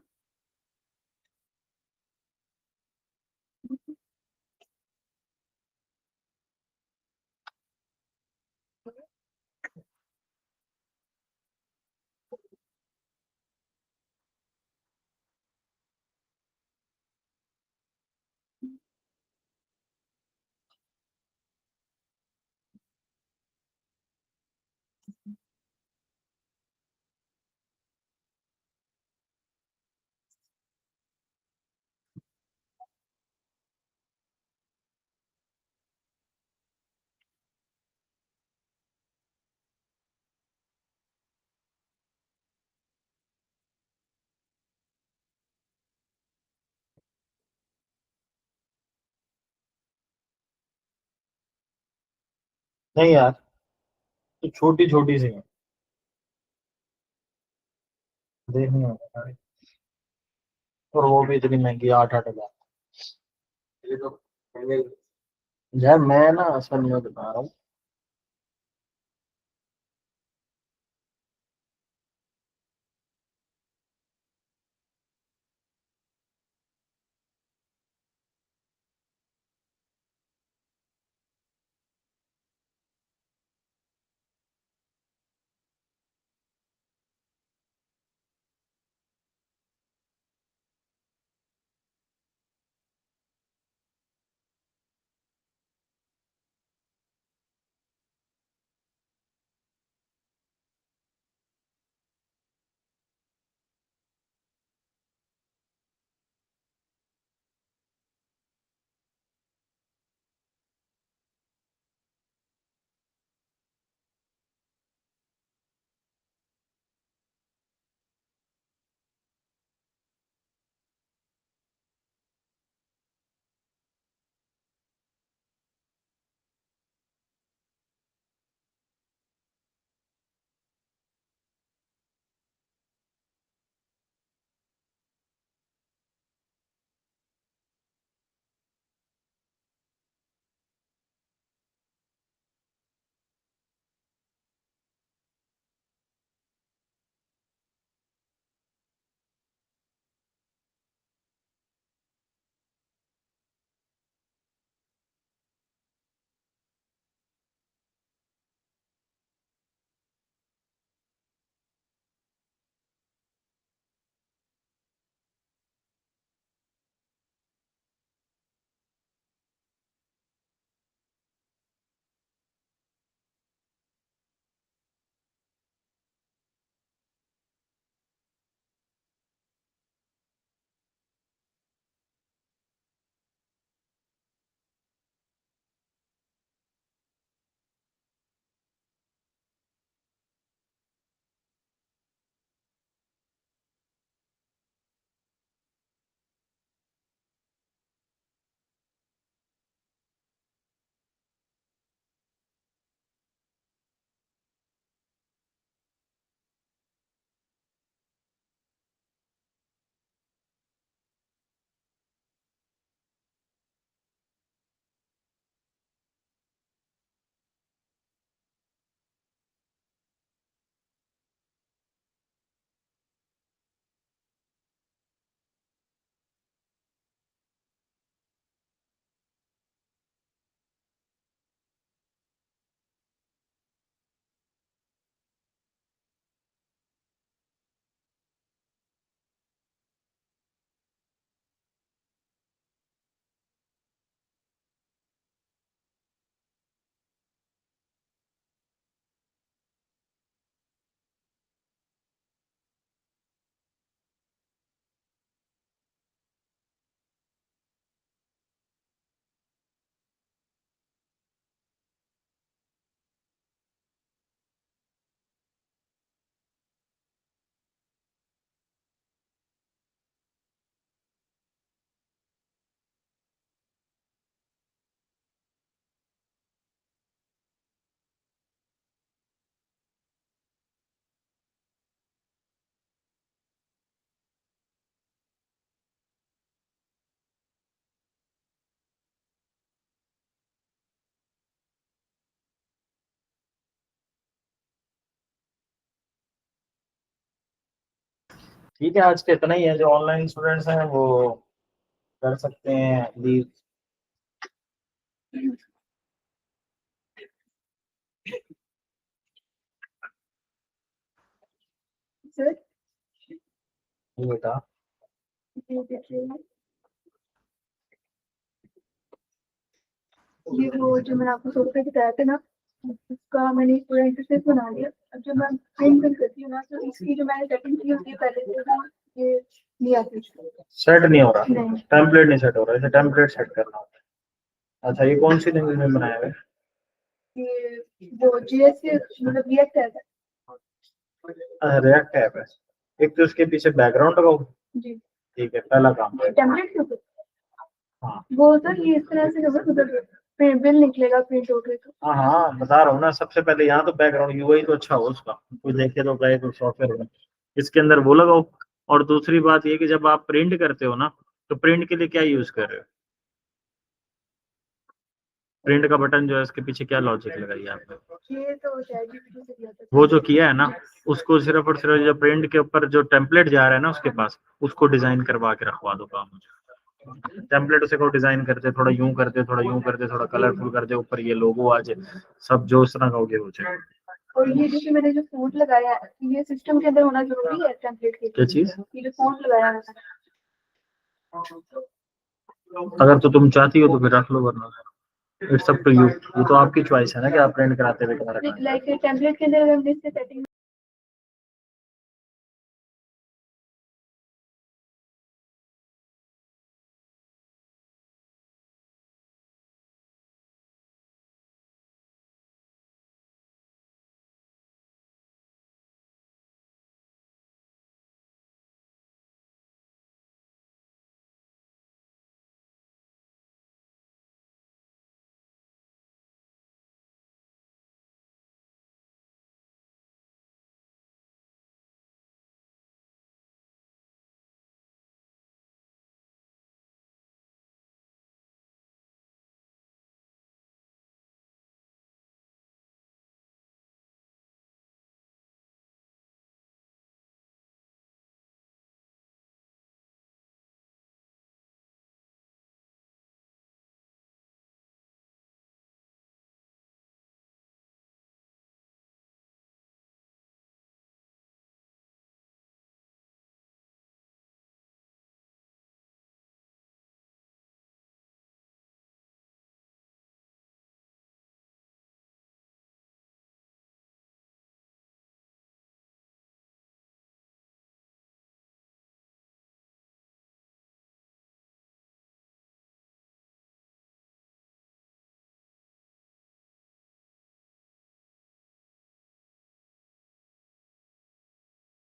नहीं यार, तो छोटी छोटी सी है, देखनी होगा। और वो भी इतनी महंगी, 8-8 हजार। ये तो महंगे। यार मैं ना असल में बता रहा हूँ। ठीक है, आज के इतना ही है। जो ऑनलाइन स्टूडेंट्स हैं वो कर सकते हैं लीव। सर बेटा, ये देखिए, ये वो जो मैंने आपको सॉफ्टवेयर बताया था ना, उसका मैंने पूरा इंटरफेस बना लिया। अब जब मैं प्रिंट करती हूँ ना, तो इसकी जो मैंने सेटिंग की होती है पहले से ना, ये नहीं आती। सेट नहीं हो रहा, नहीं, टेम्पलेट नहीं सेट हो रहा, इसे टेम्पलेट सेट करना होता है। अच्छा, ये कौन सी लैंग्वेज में बनाया हुआ है? ये वो जीएस के मतलब रिएक्ट है। रिएक्ट ऐप है। एक तो उसके पीछे बैकग्राउंड लगाओ। जी, ठीक है, पहला काम। टेम्पलेट के ऊपर हाँ, वो सर ये इस तरह से जब उधर बिल निकलेगा प्रिंट हो गए तो। हाँ हाँ बता रहा हूँ ना, सबसे पहले यहाँ तो बैकग्राउंड यूआई तो अच्छा हो उसका, कोई देखे तो कहे कोई सॉफ्टवेयर हो, इसके अंदर वो लगाओ। और दूसरी बात ये कि जब आप प्रिंट करते हो ना, तो प्रिंट के लिए क्या यूज कर रहे हो? प्रिंट का बटन जो है उसके पीछे क्या लॉजिक लगाई आपने? ये तो ChatGPT से किया था। वो जो किया है ना, उसको सिर्फ और सिर्फ जो प्रिंट के ऊपर जो टेम्पलेट जा रहा है ना उसके पास, उसको डिजाइन करवा के रखवा दो काम मुझे। टेम्पलेट उसे को डिजाइन करते, थोड़ा यूं करते, थोड़ा यूं करते, थोड़ा कलरफुल करते, ऊपर ये लोगो आ जाए, सब जो उस तरह का हो गया हो जाए। और ये जैसे मैंने जो फॉन्ट लगाया है, ये सिस्टम के अंदर होना जरूरी है टेम्पलेट के? क्या चीज? ये जो फॉन्ट लगाया है मैंने, अगर तो तुम चाहती हो तो फिर रख लो, वरना इट्स अप टू यू। ये तो आपकी चॉइस है ना कि आप प्रिंट कराते हुए क्या रखना है। लाइक टेम्पलेट के अंदर अगर हम इससे सेटिंग